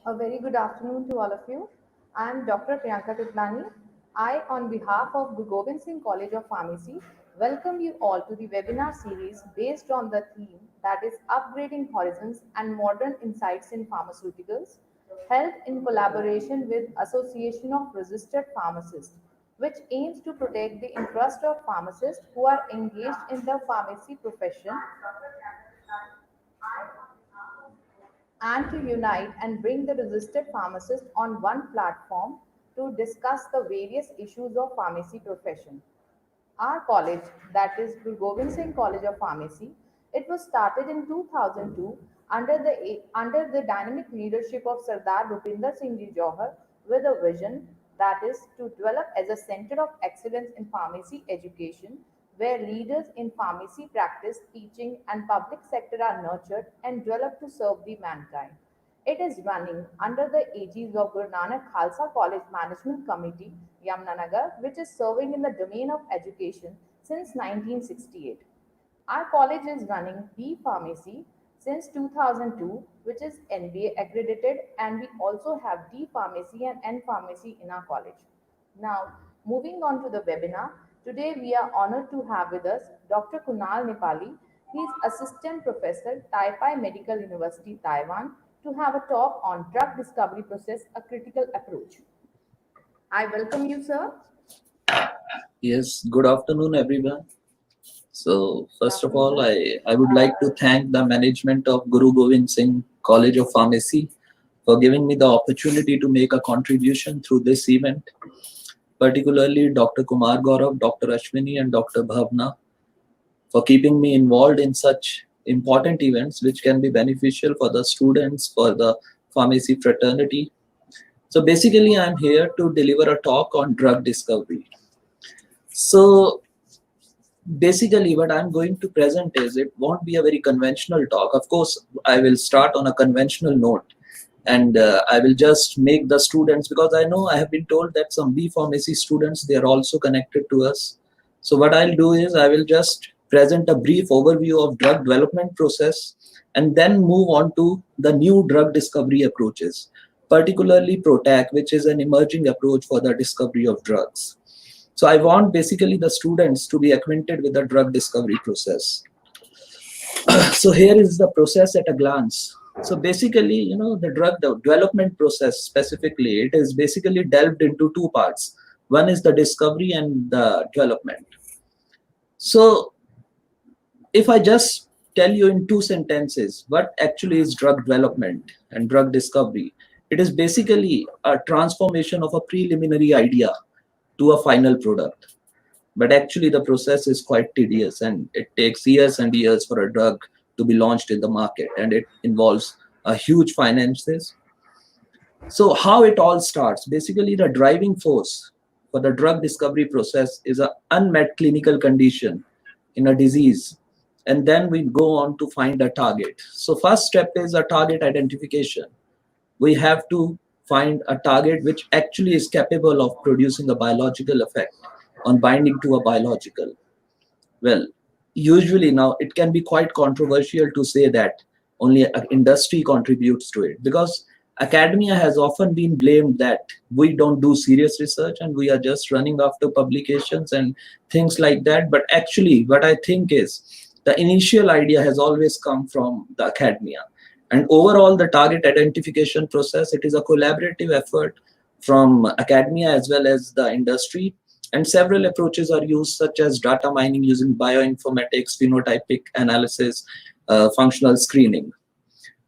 A very good afternoon to all of you. I am Dr. Priyanka Titlani. I, on behalf of Guru Gobind Singh College of Pharmacy, welcome you all to the webinar series based on the theme that is Upgrading Horizons and Modern Insights in Pharmaceuticals, held in collaboration with Association of Registered Pharmacists, which aims to protect the interest of pharmacists who are engaged in the pharmacy profession and to unite and bring the registered pharmacists on one platform to discuss the various issues of pharmacy profession. Our college, that is Guru Gobind Singh College of Pharmacy, it was started in 2002 under the dynamic leadership of Sardar Rupinder Singh Ji Johar with a vision that is to develop as a center of excellence in pharmacy education where leaders in pharmacy practice, teaching, and public sector are nurtured and developed to serve the mankind. It is running under the aegis of Guru Nanak Khalsa College Management Committee, Yamunanagar, which is serving in the domain of education since 1968. Our college is running B Pharmacy since 2002, which is NBA accredited, and we also have D Pharmacy and N Pharmacy in our college. Now, moving on to the webinar, today we are honored to have with us Dr. Kunal Nepali. He is Assistant Professor, Taipei Medical University, Taiwan, to have a talk on drug discovery process, a critical approach. I welcome you, sir. Yes, good afternoon, everyone. So, first of all, I would like to thank the management of Guru Gobind Singh College of Pharmacy for giving me the opportunity to make a contribution through this event, particularly Dr. Kumar Gaurav, Dr. Ashwini, and Dr. Bhavna for keeping me involved in such important events which can be beneficial for the students, for the pharmacy fraternity. So, basically, I'm here to deliver a talk on drug discovery. So, basically what I'm going to present is, it won't be a very conventional talk. Of course, I will start on a conventional note, and I will just make the students, because I know I have been told that some B Pharmacy students, they are also connected to us. So what I'll do is I will just present a brief overview of drug development process and then move on to the new drug discovery approaches, particularly PROTAC, which is an emerging approach for the discovery of drugs. So I want basically the students to be acquainted with the drug discovery process. So here is the process at a glance. So basically, the drug development process specifically, it is basically delved into two parts. One is the discovery and the development. So if I just tell you in two sentences what actually is drug development and drug discovery, it is basically a transformation of a preliminary idea to a final product. But actually the process is quite tedious, and it takes years and years for a drug to be launched in the market, and it involves a huge finances. So how it all starts, basically the driving force for the drug discovery process is an unmet clinical condition in a disease, and then we go on to find a target. So first step is a target identification. We have to find a target which actually is capable of producing a biological effect on binding to a biological. Well, usually now it can be quite controversial to say that only industry contributes to it, because academia has often been blamed that we don't do serious research and we are just running after publications and things like that. But actually what I think is, the initial idea has always come from the academia. And overall, the target identification process, it is a collaborative effort from academia as well as the industry. And several approaches are used, such as data mining using bioinformatics, phenotypic analysis, functional screening.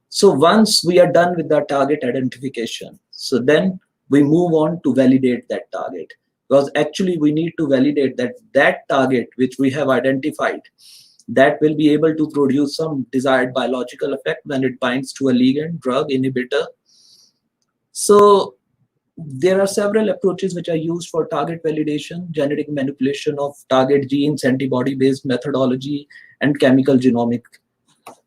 So once we are done with the target identification, so then we move on to validate that target. Because actually we need to validate that that target which we have identified, that will be able to produce some desired biological effect when it binds to a ligand, drug, inhibitor. So there are several approaches which are used for target validation: genetic manipulation of target genes, antibody-based methodology, and chemical genomic.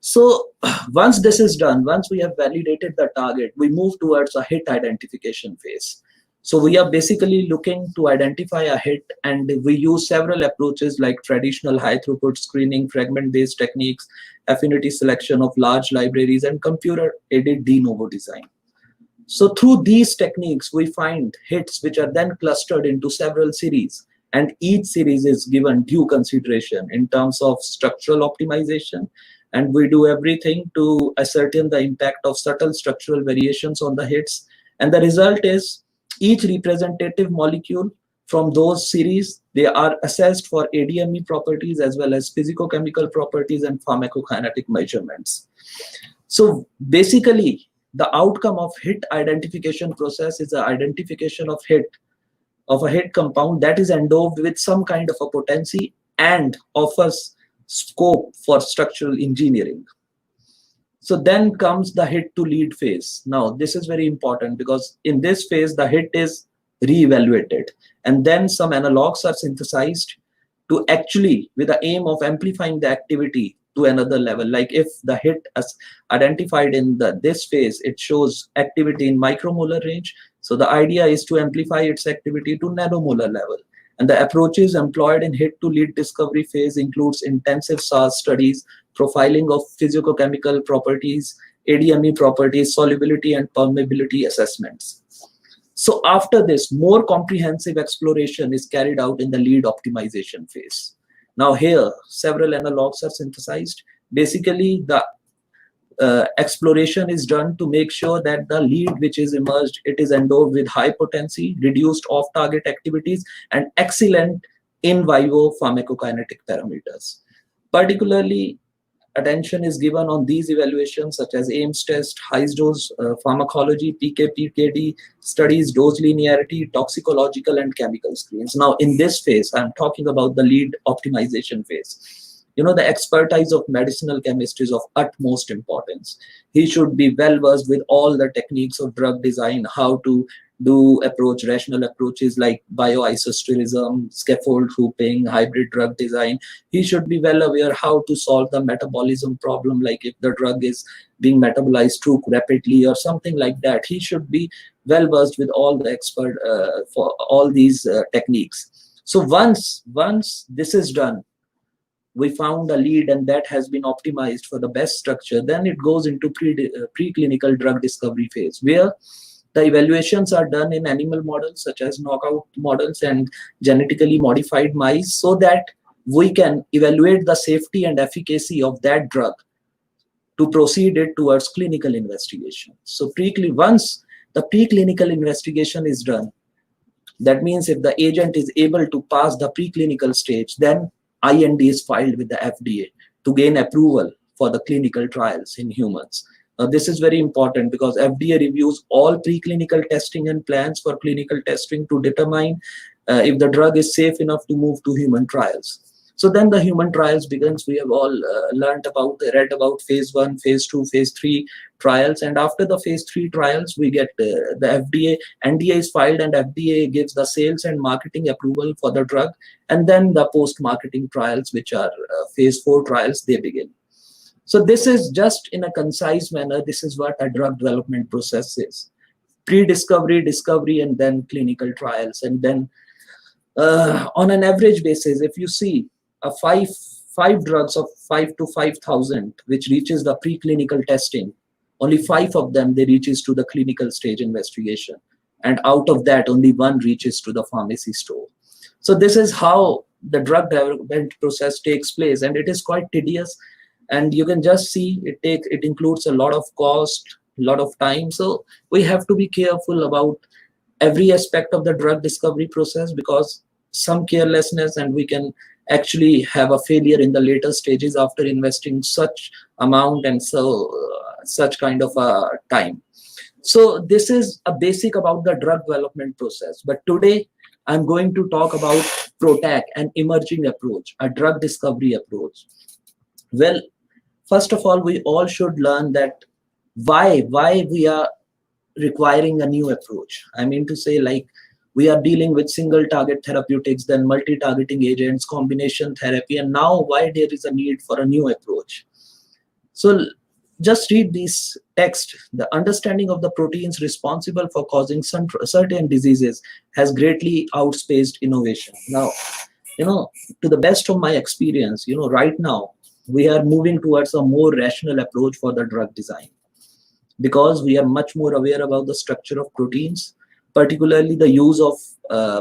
So once this is done, once we have validated the target, we move towards a hit identification phase. So we are basically looking to identify a hit, and we use several approaches like traditional high throughput screening, fragment-based techniques, affinity selection of large libraries, and computer-aided de novo design. So through these techniques, we find hits which are then clustered into several series, and each series is given due consideration in terms of structural optimization. And we do everything to ascertain the impact of subtle structural variations on the hits. And the result is each representative molecule from those series, they are assessed for ADME properties as well as physicochemical properties and pharmacokinetic measurements. So basically, the outcome of hit identification process is the identification of a hit compound that is endowed with some kind of a potency and offers scope for structural engineering. So then comes the hit to lead phase. Now, this is very important because in this phase, the hit is re-evaluated, and then some analogs are synthesized to actually with the aim of amplifying the activity to another level. Like if the hit as identified in this phase, it shows activity in micromolar range. So the idea is to amplify its activity to nanomolar level. And the approaches employed in hit to lead discovery phase includes intensive SAS studies, profiling of physicochemical properties, ADME properties, solubility and permeability assessments. So after this, more comprehensive exploration is carried out in the lead optimization phase. Now here, several analogs are synthesized. Basically, the exploration is done to make sure that the lead which is emerged, it is endowed with high potency, reduced off-target activities, and excellent in vivo pharmacokinetic parameters. Particularly, attention is given on these evaluations such as Ames test, high dose pharmacology, PK/PKD studies, dose linearity, toxicological and chemical screens. Now in this phase, I'm talking about the lead optimization phase. The expertise of medicinal chemist is of utmost importance. He should be well versed with all the techniques of drug design, how to do rational approaches like bioisosterism, scaffold grouping, hybrid drug design. He should be well aware how to solve the metabolism problem, like if the drug is being metabolized too rapidly or something like that. He should be well versed with all the expert for all these techniques. So once this is done, we found a lead and that has been optimized for the best structure, then it goes into preclinical drug discovery phase, where the evaluations are done in animal models such as knockout models and genetically modified mice, so that we can evaluate the safety and efficacy of that drug to proceed it towards clinical investigation. So once the preclinical investigation is done, that means if the agent is able to pass the preclinical stage, then IND is filed with the FDA to gain approval for the clinical trials in humans. Now, this is very important because FDA reviews all preclinical testing and plans for clinical testing to determine if the drug is safe enough to move to human trials. So then the human trials begins. We have all read about phase 1, phase 2, phase 3 trials. And after the phase 3 trials, we get the NDA is filed and FDA gives the sales and marketing approval for the drug. And then the post-marketing trials, which are phase 4 trials, they begin. So this is just in a concise manner, this is what a drug development process is. Pre-discovery, discovery, and then clinical trials. And then on an average basis, if you see five drugs of 5 to 5,000, which reaches the preclinical testing, only 5 of them, they reaches to the clinical stage investigation. And out of that, only 1 reaches to the pharmacy store. So this is how the drug development process takes place. And it is quite tedious. And you can just see it includes a lot of cost, a lot of time. So we have to be careful about every aspect of the drug discovery process, because some carelessness and we can actually have a failure in the later stages after investing such amount and such kind of a time. So this is a basic about the drug development process. But today I'm going to talk about PROTAC, an emerging approach, a drug discovery approach. Well, first of all, we all should learn that why we are requiring a new approach. I mean to say, like, we are dealing with single target therapeutics, then multi-targeting agents, combination therapy, and now why there is a need for a new approach. So just read this text. The understanding of the proteins responsible for causing certain diseases has greatly outspaced innovation. Now, to the best of my experience, right now, we are moving towards a more rational approach for the drug design. because we are much more aware about the structure of proteins, particularly the use of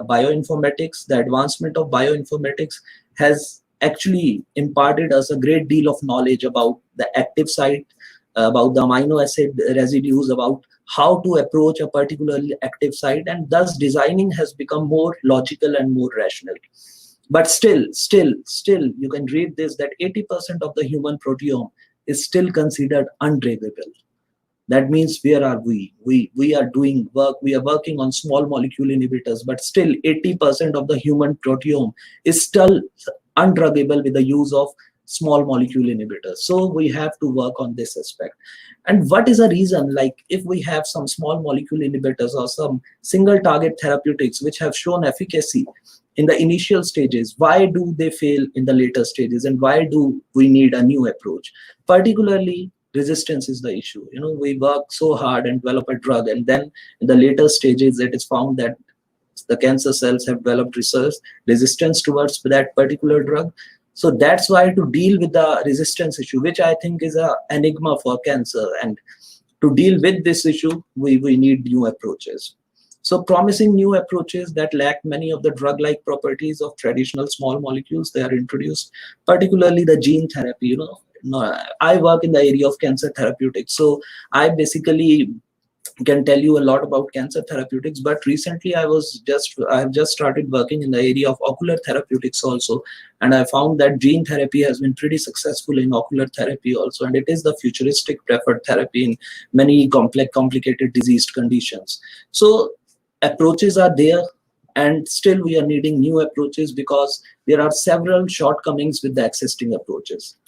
bioinformatics. The advancement of bioinformatics has actually imparted us a great deal of knowledge about the active site, about the amino acid residues, about how to approach a particularly active site, and thus designing has become more logical and more rational. But still, you can read this that 80% of the human proteome is still considered undruggable. That means where are we? We are doing work, we are working on small molecule inhibitors, but still 80% of the human proteome is still undruggable with the use of small molecule inhibitors. So we have to work on this aspect. And what is the reason? Like if we have some small molecule inhibitors or some single target therapeutics which have shown efficacy in the initial stages, why do they fail in the later stages, and why do we need a new approach? Particularly resistance is the issue. We work so hard and develop a drug, and then in the later stages it is found that the cancer cells have developed resistance towards that particular drug. So that's why, to deal with the resistance issue, which I think is a enigma for cancer, and to deal with this issue, we need new approaches. So promising new approaches that lack many of the drug-like properties of traditional small molecules, they are introduced, particularly the gene therapy. No, I work in the area of cancer therapeutics, so I basically can tell you a lot about cancer therapeutics. But recently I have just started working in the area of ocular therapeutics also, and I found that gene therapy has been pretty successful in ocular therapy also, and it is the futuristic preferred therapy in many complicated diseased conditions. So approaches are there, and still we are needing new approaches because there are several shortcomings with the existing approaches.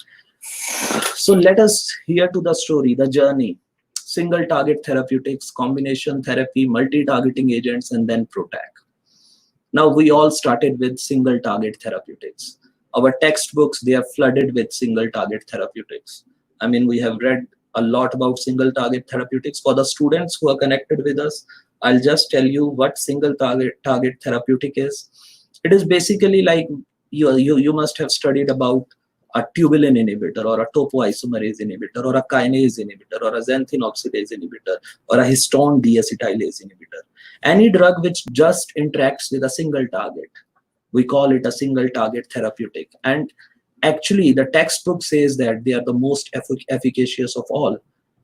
So let us hear to the story, the journey. Single target therapeutics, combination therapy, multi-targeting agents, and then PROTAC. Now we all started with single target therapeutics. Our textbooks, they are flooded with single target therapeutics. I mean, we have read a lot about single target therapeutics. For the students who are connected with us, I'll just tell you what single target therapeutic is. It is basically like you must have studied about a tubulin inhibitor, or a topoisomerase inhibitor, or a kinase inhibitor, or a xanthine oxidase inhibitor, or a histone deacetylase inhibitor. Any drug which just interacts with a single target, we call it a single target therapeutic. And actually, the textbook says that they are the most efficacious of all,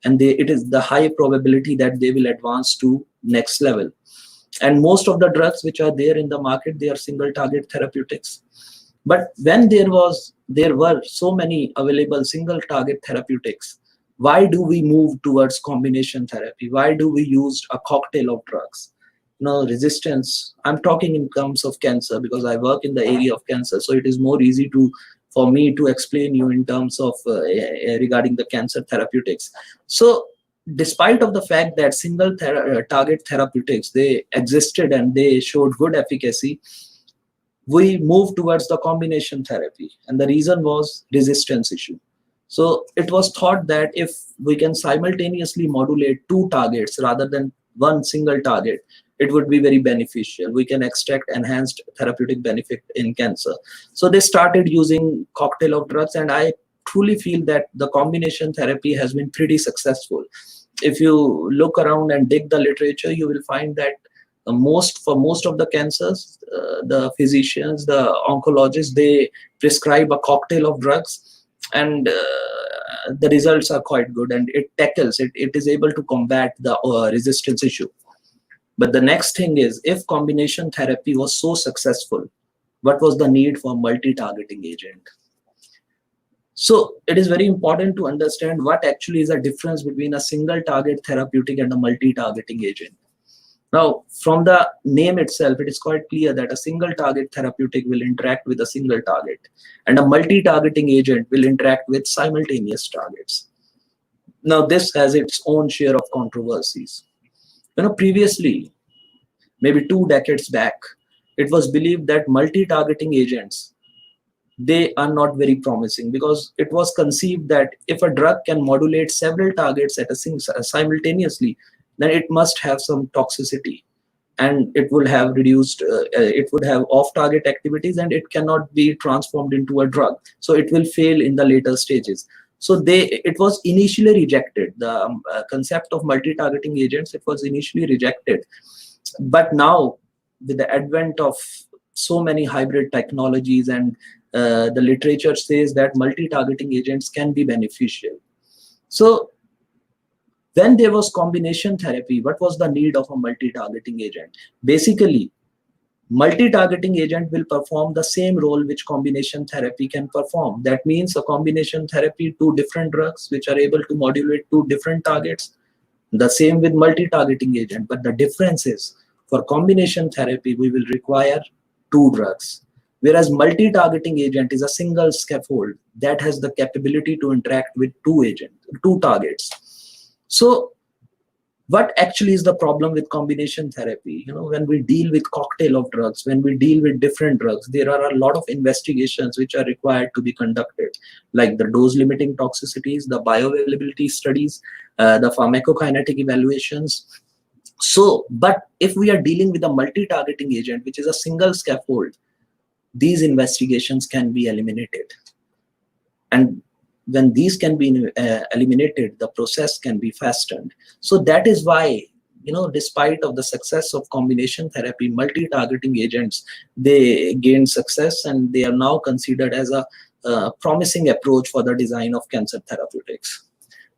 and it is the high probability that they will advance to next level. And most of the drugs which are there in the market, they are single target therapeutics. But when there were so many available single target therapeutics, why do we move towards combination therapy? Why do we use a cocktail of drugs? Resistance, I'm talking in terms of cancer because I work in the area of cancer, so it is more easy for me to explain you in terms of regarding the cancer therapeutics. So despite of the fact that single target therapeutics, they existed and they showed good efficacy, we moved towards the combination therapy, and the reason was resistance issue. So it was thought that if we can simultaneously modulate two targets rather than one single target, it would be very beneficial. We can extract enhanced therapeutic benefit in cancer. So they started using cocktail of drugs, and I truly feel that the combination therapy has been pretty successful. If you look around and dig the literature, you will find that for most of the cancers, the physicians, the oncologists, they prescribe a cocktail of drugs, and the results are quite good, and it is able to combat the resistance issue. But the next thing is, if combination therapy was so successful, what was the need for multi-targeting agent? So it is very important to understand what actually is the difference between a single target therapeutic and a multi-targeting agent. Now, from the name itself, it is quite clear that a single target therapeutic will interact with a single target, and a multi-targeting agent will interact with simultaneous targets. Now, this has its own share of controversies. Previously, maybe 2 decades back, it was believed that multi-targeting agents, they are not very promising, because it was conceived that if a drug can modulate several targets simultaneously, then it must have some toxicity, and it would have off-target activities, and it cannot be transformed into a drug, so it will fail in the later stages. So it was initially rejected. The concept of multi-targeting agents, it was initially rejected. But now, with the advent of so many hybrid technologies, and the literature says that multi-targeting agents can be beneficial. So when there was combination therapy, what was the need of a multi-targeting agent? Basically, multi-targeting agent will perform the same role which combination therapy can perform. That means a combination therapy, two different drugs which are able to modulate two different targets. The same with multi-targeting agent, but the difference is for combination therapy, we will require two drugs. Whereas multi-targeting agent is a single scaffold that has the capability to interact with two targets. So what actually is the problem with combination therapy? When we deal with cocktail of drugs, when we deal with different drugs, there are a lot of investigations which are required to be conducted, like the dose limiting toxicities, the bioavailability studies, the pharmacokinetic evaluations. So, but if we are dealing with a multi-targeting agent, which is a single scaffold, these investigations can be eliminated. And when these can be eliminated, the process can be fastened. So that is why, despite of the success of combination therapy, multi-targeting agents, they gained success, and they are now considered as a promising approach for the design of cancer therapeutics.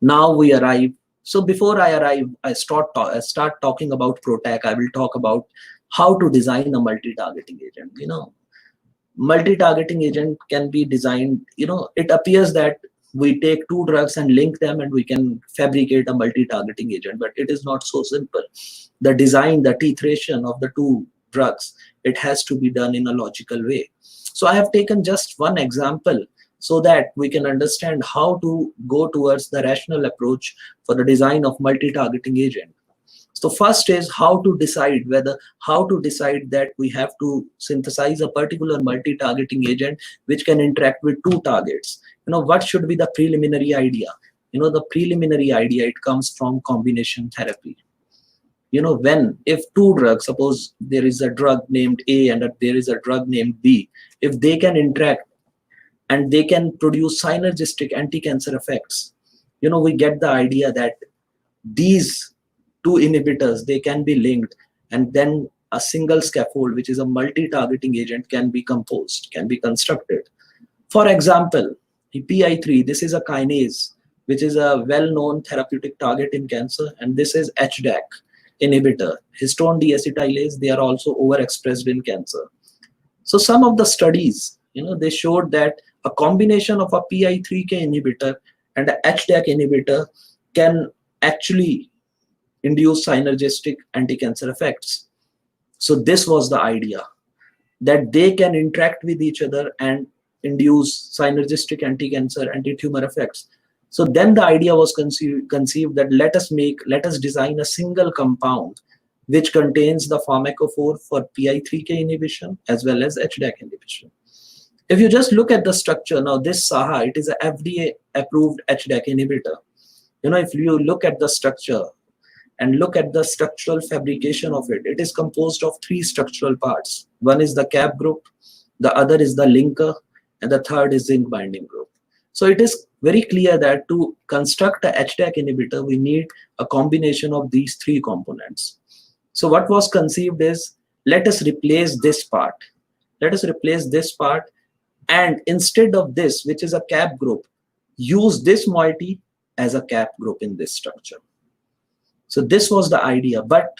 Now we arrive. So before I arrive, I start talking about PROTAC. I will talk about how to design a multi-targeting agent. Multi-targeting agent can be designed. It appears that we take two drugs and link them and we can fabricate a multi-targeting agent, but it is not so simple. The design, the titration of the two drugs, it has to be done in a logical way. So I have taken just one example so that we can understand how to go towards the rational approach for the design of multi-targeting agent. So first is how to decide that we have to synthesize a particular multi-targeting agent which can interact with two targets. What should be the preliminary idea? The preliminary idea, it comes from combination therapy. If two drugs, suppose there is a drug named A and there is a drug named B, if they can interact and they can produce synergistic anti-cancer effects, we get the idea that these two inhibitors, they can be linked, and then a single scaffold, which is a multi-targeting agent, can be constructed. For example, the PI3, this is a kinase, which is a well-known therapeutic target in cancer, and this is HDAC inhibitor, histone deacetylase. They are also overexpressed in cancer. So some of the studies, they showed that a combination of a PI3K inhibitor and a HDAC inhibitor can actually induce synergistic anti-cancer effects. So this was the idea, that they can interact with each other and induce synergistic anti-cancer, anti-tumor effects. So then the idea was conceived that let us design a single compound which contains the pharmacophore for PI3K inhibition as well as HDAC inhibition. If you just look at the structure, now this SAHA, it is a FDA approved HDAC inhibitor. If you look at the structure and look at the structural fabrication of it, it is composed of three structural parts. One is the cap group, the other is the linker, and the third is zinc binding group. So it is very clear that to construct a HDAC inhibitor, we need a combination of these three components. So what was conceived is, let us replace this part. And instead of this, which is a cap group, use this moiety as a cap group in this structure. So this was the idea, but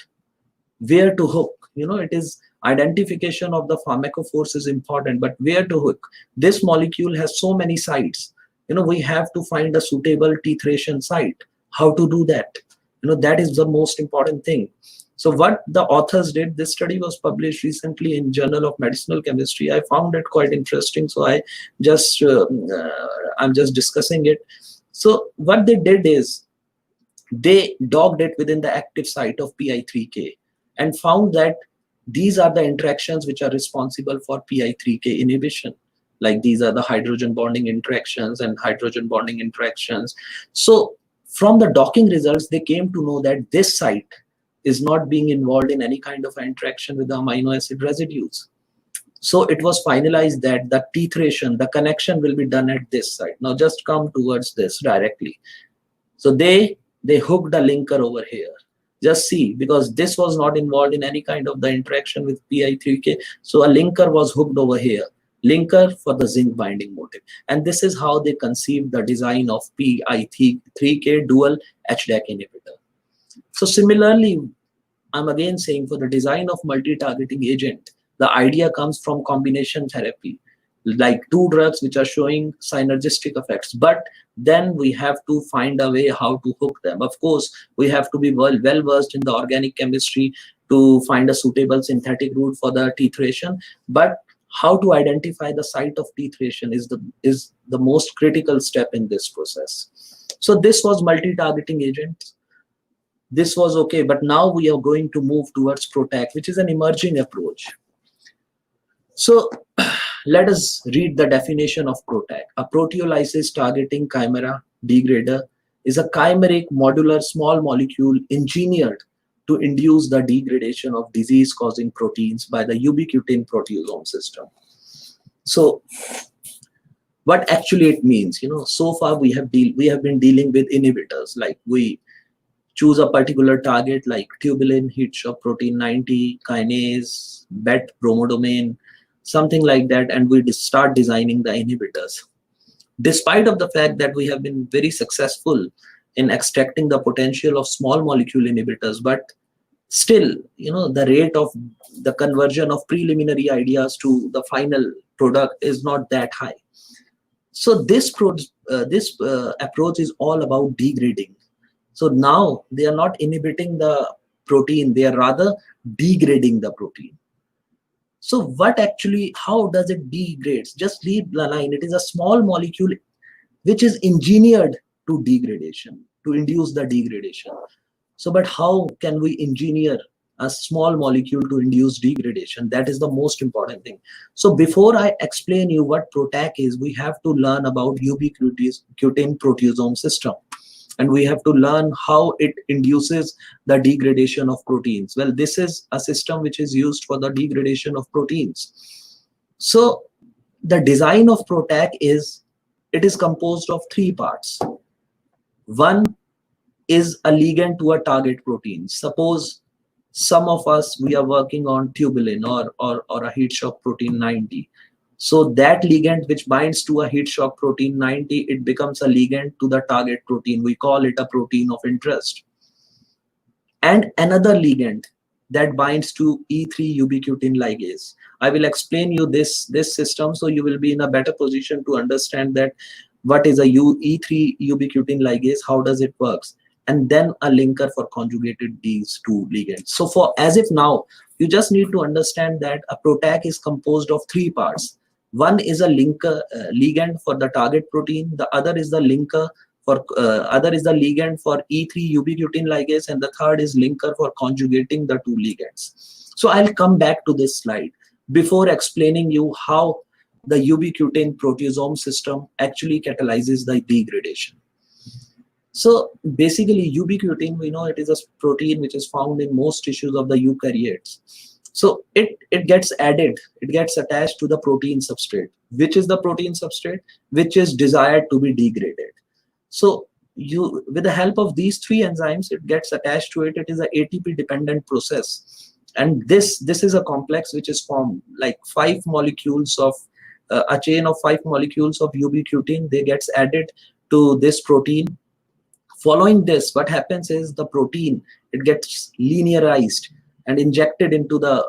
where to hook? It is identification of the pharmacophores is important, but where to hook? This molecule has so many sites. We have to find a suitable titration site. How to do that? That is the most important thing. So what the authors did, this study was published recently in Journal of Medicinal Chemistry. I found it quite interesting, so I'm just discussing it. So what they did is, they docked it within the active site of PI3K and found that these are the interactions which are responsible for PI3K inhibition. Like these are the hydrogen bonding interactions and hydrogen bonding interactions. So from the docking results, they came to know that this site is not being involved in any kind of interaction with the amino acid residues. So it was finalized that the titration, the connection will be done at this site. Now just come towards this directly. So they hooked the linker over here. Just see, because this was not involved in any kind of the interaction with PI3K. So a linker was hooked over here. Linker for the zinc binding motif. And this is how they conceived the design of PI3K dual HDAC inhibitor. So similarly, I'm again saying for the design of multi-targeting agent, the idea comes from combination therapy, like two drugs which are showing synergistic effects. But then we have to find a way how to hook them. Of course, we have to be well versed in the organic chemistry to find a suitable synthetic route for the titration. But how to identify the site of titration is the most critical step in this process. So this was multi-targeting agent. This was okay, but now we are going to move towards PROTAC, which is an emerging approach. So let us read the definition of PROTAC. A proteolysis targeting chimera degrader is a chimeric modular small molecule engineered to induce the degradation of disease-causing proteins by the ubiquitin proteasome system. So what actually it means, so far we have been dealing with inhibitors, like we choose a particular target like tubulin, heat shock protein 90, kinase, BET, bromodomain, something like that, and we start designing the inhibitors. Despite of the fact that we have been very successful in extracting the potential of small molecule inhibitors, but still, the rate of the conversion of preliminary ideas to the final product is not that high. So this approach is all about degrading. So now they are not inhibiting the protein, they are rather degrading the protein. So how does it degrades? Just read the line. It is a small molecule which is engineered to degradation, to induce the degradation. So, but how can we engineer a small molecule to induce degradation? That is the most important thing. So before I explain you what PROTAC is, we have to learn about ubiquitin proteasome system. And we have to learn how it induces the degradation of proteins. Well, this is a system which is used for the degradation of proteins. So the design of PROTAC is composed of three parts. One is a ligand to a target protein. Suppose some of us, we are working on tubulin or a heat shock protein 90. So that ligand which binds to a heat shock protein 90, it becomes a ligand to the target protein. We call it a protein of interest. And another ligand that binds to E3 ubiquitin ligase. I will explain you this system, so you will be in a better position to understand that what is a E3 ubiquitin ligase, how does it works, and then a linker for conjugated these two ligands. So for as if now, you just need to understand that a PROTAC is composed of three parts. One is a linker ligand for the target protein. The other is the linker for ligand for E3 ubiquitin ligase, and the third is linker for conjugating the two ligands. So I'll come back to this slide before explaining you how the ubiquitin proteasome system actually catalyzes the degradation. So basically, ubiquitin, we know it is a protein which is found in most tissues of the eukaryotes. So it gets added, it gets attached to the protein substrate. Which is the protein substrate? Which is desired to be degraded. So with the help of these three enzymes, it gets attached to it. It is an ATP dependent process. And this is a complex which is formed like 5 molecules of a chain of 5 molecules of ubiquitin. They gets added to this protein. Following this, what happens is the protein, it gets linearized and injected into the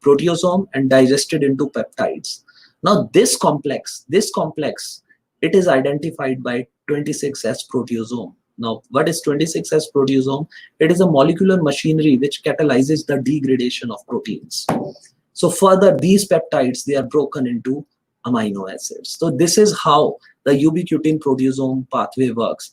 proteasome and digested into peptides. Now this complex, it is identified by 26S proteasome. Now what is 26S proteasome? It is a molecular machinery which catalyzes the degradation of proteins. So further, these peptides, they are broken into amino acids. So this is how the ubiquitin proteasome pathway works.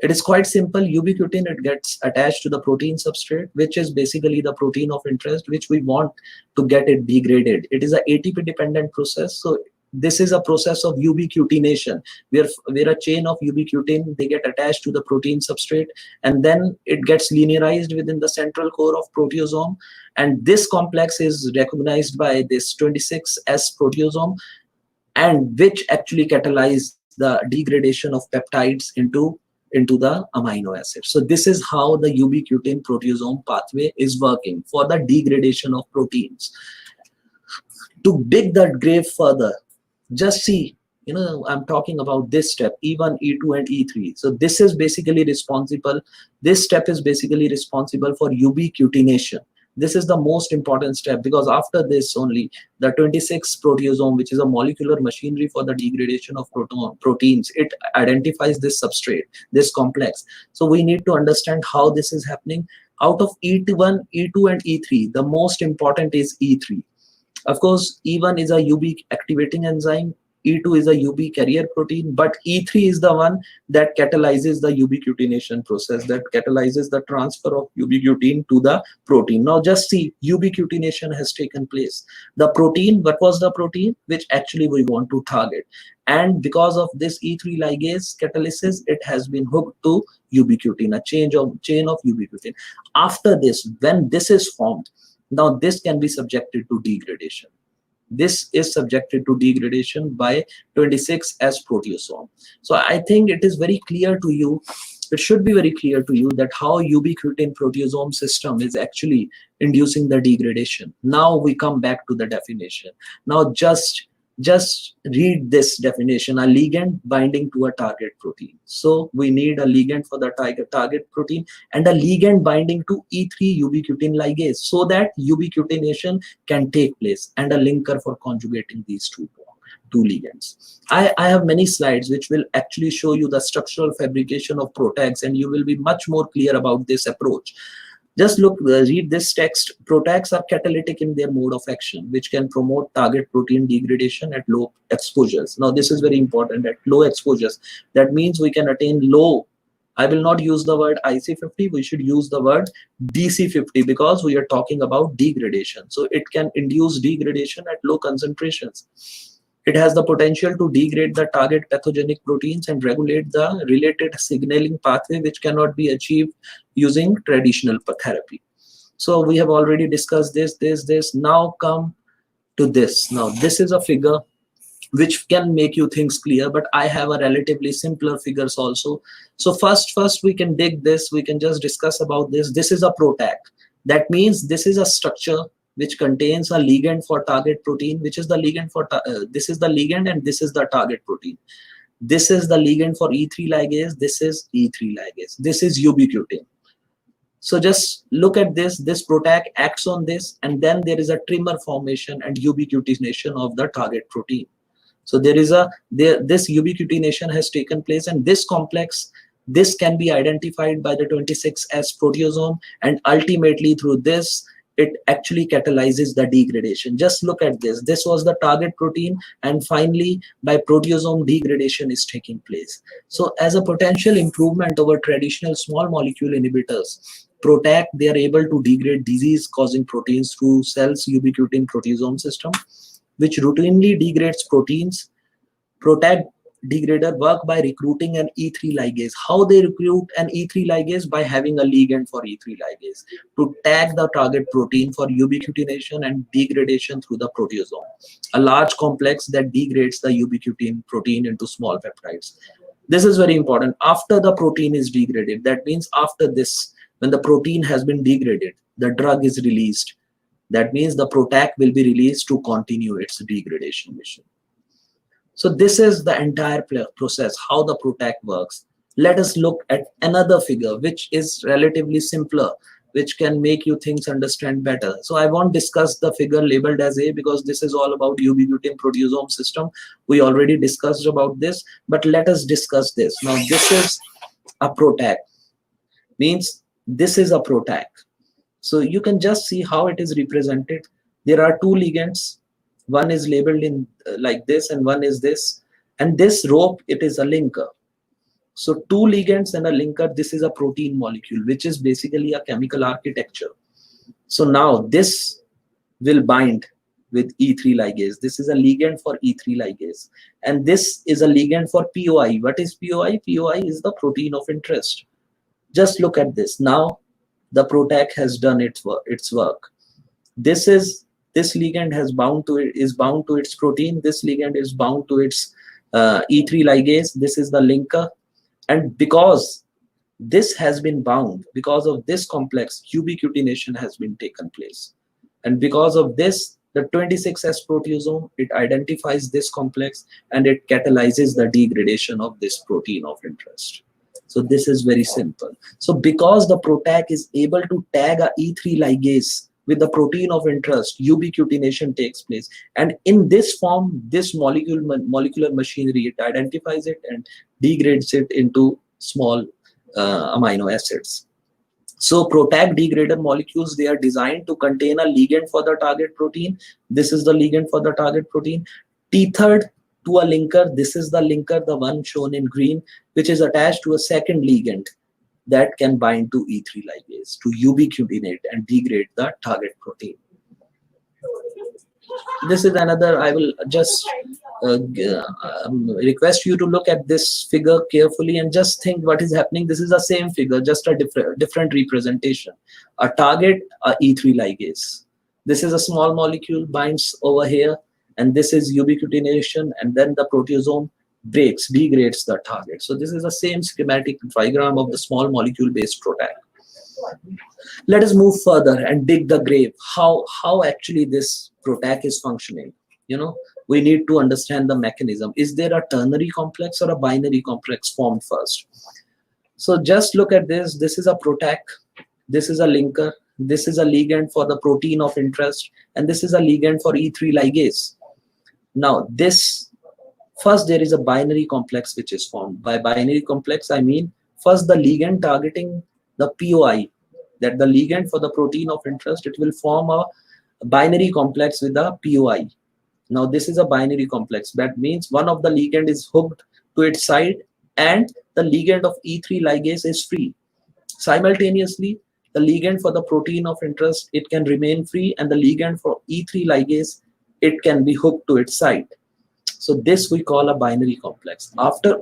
It is quite simple. Ubiquitin, it gets attached to the protein substrate, which is basically the protein of interest, which we want to get it degraded. It is an ATP dependent process. So This is a process of ubiquitination, where a chain of ubiquitin, they get attached to the protein substrate, and then it gets linearized within the central core of proteasome, and this complex is recognized by this 26S proteasome, and which actually catalyze the degradation of peptides into the amino acid. So this is how the ubiquitin proteasome pathway is working for the degradation of proteins. To dig that grave further, just see, I'm talking about this step, E1, E2, and E3. So this is basically responsible, this step is basically responsible for ubiquitination. This is the most important step, because after this only the 26 proteasome, which is a molecular machinery for the degradation of proteins, it identifies this substrate, this complex. So we need to understand how this is happening. Out of E1, E2, and E3, the most important is E3. Of course, E1 is a UB activating enzyme, E2 is a UB carrier protein, but E3 is the one that catalyzes the ubiquitination process, that catalyzes the transfer of ubiquitin to the protein. Now just see, ubiquitination has taken place. The protein, what was the protein? Which actually we want to target. And because of this E3 ligase catalysis, it has been hooked to ubiquitin, a chain of ubiquitin. After this, when this is formed, now this can be subjected to degradation. This is subjected to degradation by 26S proteasome. So I think it is very clear to you, it should be very clear to you, that how ubiquitin proteasome system is actually inducing the degradation. Now we come back to the definition. Now just read this definition: a ligand binding to a target protein. So we need a ligand for the target protein and a ligand binding to E3 ubiquitin ligase, so that ubiquitination can take place, and a linker for conjugating these two ligands. I have many slides which will actually show you the structural fabrication of PROTACs, and you will be much more clear about this approach. Just read this text. PROTACs are catalytic in their mode of action, which can promote target protein degradation at low exposures. Now, this is very important, at low exposures. That means we can attain low. I will not use the word IC50, we should use the word DC50, because we are talking about degradation. So it can induce degradation at low concentrations. It has the potential to degrade the target pathogenic proteins and regulate the related signaling pathway, which cannot be achieved using traditional therapy. So we have already discussed this. Now come to this. Now this is a figure which can make you things clear, but I have a relatively simpler figures also. So first we can dig this. We can just discuss about this. This is a PROTAC. That means this is a structure which contains a ligand for target protein, which is the ligand for this is the ligand, and this is the target protein. This is the ligand for E3 ligase. This is E3 ligase. This is ubiquitin. So just look at this. This PROTAC acts on this, and then there is a trimer formation and ubiquitination of the target protein. So this ubiquitination has taken place, and this complex, this can be identified by the 26S proteasome, and ultimately through this, it actually catalyzes the degradation. Just look at this. This was the target protein, and finally by proteasome, degradation is taking place. So as a potential improvement over traditional small molecule inhibitors, PROTAC, they are able to degrade disease causing proteins through cells ubiquitin proteasome system, which routinely degrades proteins. PROTAC degrader work by recruiting an E3 ligase. How they recruit an E3 ligase? By having a ligand for E3 ligase to tag the target protein for ubiquitination and degradation through the proteasome, a large complex that degrades the ubiquitin protein into small peptides. This is very important. After the protein is degraded, that means after this, when the protein has been degraded, the drug is released. That means the PROTAC will be released to continue its degradation mission. So this is the entire process, how the PROTAC works. Let us look at another figure, which is relatively simpler, which can make you things understand better. So I won't discuss the figure labeled as A, because this is all about ubiquitin proteasome system. We already discussed about this, but let us discuss this. Now this is a PROTAC, means this is a PROTAC. So you can just see how it is represented. There are two ligands. One is labeled in like this, and one is this. And this rope, it is a linker. So two ligands and a linker, this is a protein molecule, which is basically a chemical architecture. So now this will bind with E3 ligase. This is a ligand for E3 ligase. And this is a ligand for POI. What is POI? POI is the protein of interest. Just look at this. Now the PROTAC has done its work. This is this ligand has bound to it, is bound to its protein. This ligand is bound to its E3 ligase. This is the linker. And because this has been bound, because of this complex, ubiquitination has been taken place. And because of this, the 26S proteasome, it identifies this complex and it catalyzes the degradation of this protein of interest. So this is very simple. So because the PROTAC is able to tag a E3 ligase with the protein of interest, ubiquitination takes place. And in this form, this molecular machinery, it identifies it and degrades it into small amino acids. So PROTAC degrader molecules, they are designed to contain a ligand for the target protein. This is the ligand for the target protein. Tethered to a linker. This is the linker, the one shown in green, which is attached to a second ligand that can bind to E3 ligase to ubiquitinate and degrade the target protein. This is another, I will just request you to look at this figure carefully and just think what is happening. This is the same figure, just a different representation. A target, a E3 ligase. This is a small molecule, binds over here, and this is ubiquitination, and then the proteasome degrades the target. So this is the same schematic diagram of the small molecule based PROTAC. Let us move further and dig the grave. How actually this PROTAC is functioning? We need to understand the mechanism. Is there a ternary complex or a binary complex formed first? So just look at this. This is a PROTAC. This is a linker. This is a ligand for the protein of interest, and this is a ligand for E3 ligase. Now this first there is a binary complex which is formed. By binary complex, I mean first the ligand targeting the POI, that the ligand for the protein of interest, it will form a binary complex with the POI. Now this is a binary complex. That means one of the ligand is hooked to its side and the ligand of E3 ligase is free. Simultaneously, the ligand for the protein of interest, it can remain free, and the ligand for E3 ligase, it can be hooked to its side. So this we call a binary complex.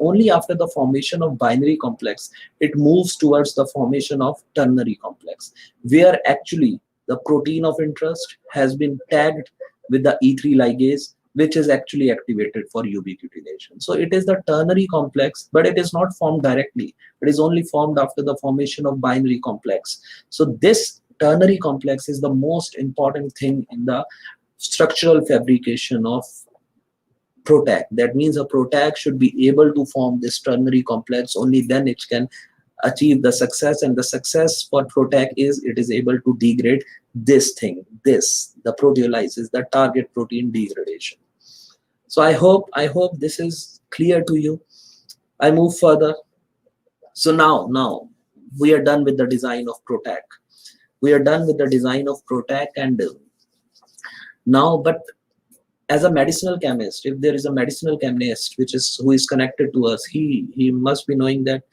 Only after the formation of binary complex, it moves towards the formation of ternary complex, where actually the protein of interest has been tagged with the E3 ligase, which is actually activated for ubiquitination. So it is the ternary complex, but it is not formed directly. It is only formed after the formation of binary complex. So this ternary complex is the most important thing in the structural fabrication of PROTAC. That means a PROTAC should be able to form this ternary complex. Only then it can achieve the success, and the success for PROTAC is it is able to degrade this thing, the proteolysis, the target protein degradation. So I hope this is clear to you. I move further. So now we are done with the design of PROTAC. And now, but as a medicinal chemist, if there is a medicinal chemist who is connected to us, he must be knowing that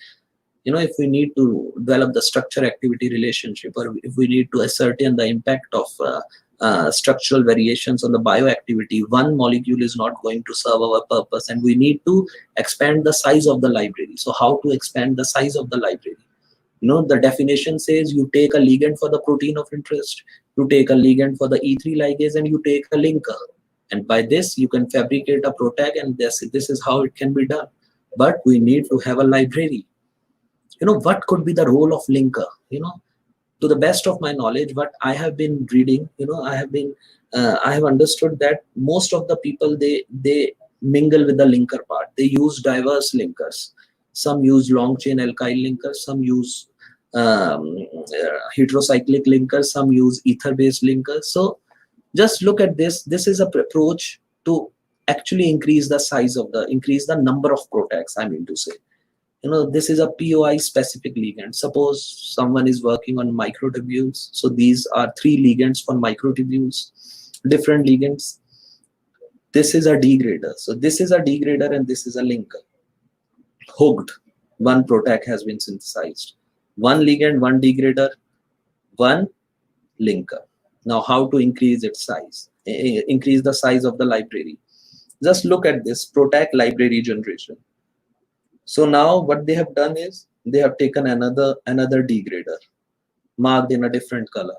if we need to develop the structure activity relationship, or if we need to ascertain the impact of structural variations on the bioactivity, one molecule is not going to serve our purpose, and we need to expand the size of the library. So how to expand the size of the library? The definition says you take a ligand for the protein of interest, you take a ligand for the E3 ligase, and you take a linker. And by this, you can fabricate a PROTAC, and this is how it can be done. But we need to have a library. What could be the role of linker? To the best of my knowledge, what I have been reading, I have understood that most of the people, they mingle with the linker part. They use diverse linkers. Some use long chain alkyl linkers, some use heterocyclic linkers, some use ether based linkers. So just look at this. This is an approach to actually increase the number of PROTACs, I mean to say. This is a POI specific ligand. Suppose someone is working on microtubules. So these are 3 ligands for microtubules, different ligands. This is a degrader. So this is a degrader and this is a linker. Hooked, one PROTAC has been synthesized. One ligand, one degrader, one linker. Now how to increase its size? increase the size of the library. Just look at this PROTAC library generation. So now what they have done is they have taken another degrader marked in a different color.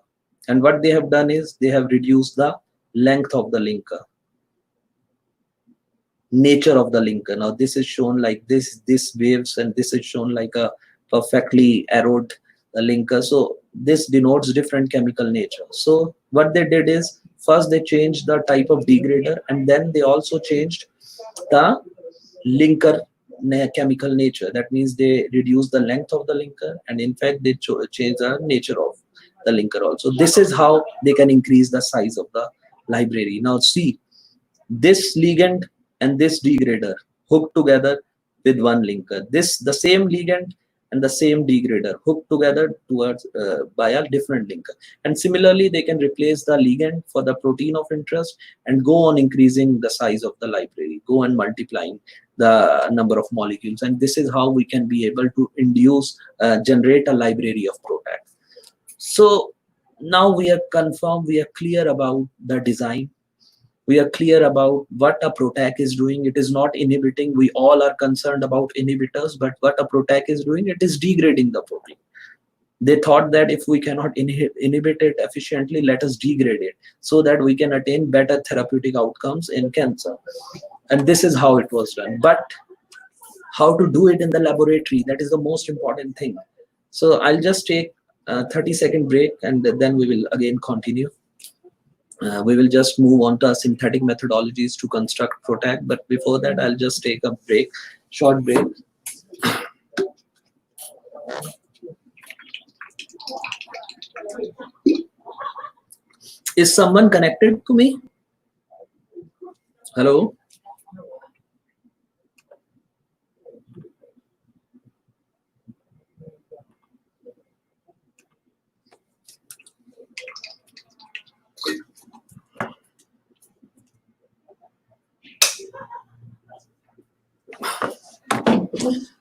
And what they have done is they have reduced the length of the linker, nature of the linker. Now this is shown like this waves, and this is shown like a perfectly arrowed linker. So this denotes different chemical nature. So what they did is first they changed the type of degrader, and then they also changed the linker chemical nature. That means they reduce the length of the linker, and in fact they change the nature of the linker also. This is how they can increase the size of the library. Now see, this ligand and this degrader hooked together with one linker. This the same ligand and the same degrader hooked together towards by a different linker. And similarly, they can replace the ligand for the protein of interest and go on increasing the size of the library, go on multiplying the number of molecules. And this is how we can be able to generate a library of PROTAC. So now we are confirmed, we are clear about the design. We are clear about what a PROTAC is doing. It is not inhibiting. We all are concerned about inhibitors, but what a PROTAC is doing, it is degrading the protein. They thought that if we cannot inhibit it efficiently, let us degrade it so that we can attain better therapeutic outcomes in cancer. And this is how it was done. But how to do it in the laboratory, that is the most important thing. So I'll just take a 30-second break, and then we will again continue. We will just move on to our synthetic methodologies to construct PROTAC. But before that, I'll just take a break, short break. Is someone connected to me? Hello?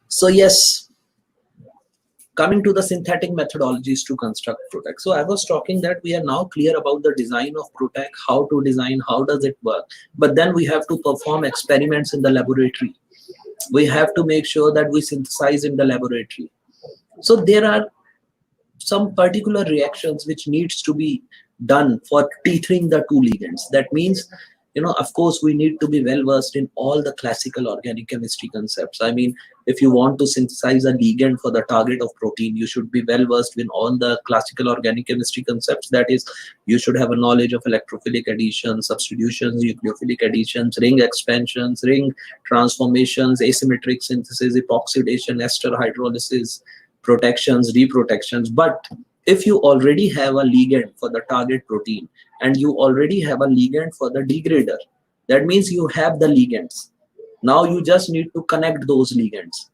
So yes, coming to the synthetic methodologies to construct PROTAC. So I was talking that we are now clear about the design of PROTAC, how to design, how does it work. But then we have to perform experiments in the laboratory. We have to make sure that we synthesize in the laboratory. So there are some particular reactions which needs to be done for tethering the two ligands. That means, of course, we need to be well versed in all the classical organic chemistry concepts. I mean, if you want to synthesize a ligand for the target of protein, you should be well versed in all the classical organic chemistry concepts. That is, you should have a knowledge of electrophilic additions, substitutions, nucleophilic additions, ring expansions, ring transformations, asymmetric synthesis, epoxidation, ester hydrolysis, protections, reprotections. But if you already have a ligand for the target protein and you already have a ligand for the degrader, that means you have the ligands. Now you just need to connect those ligands.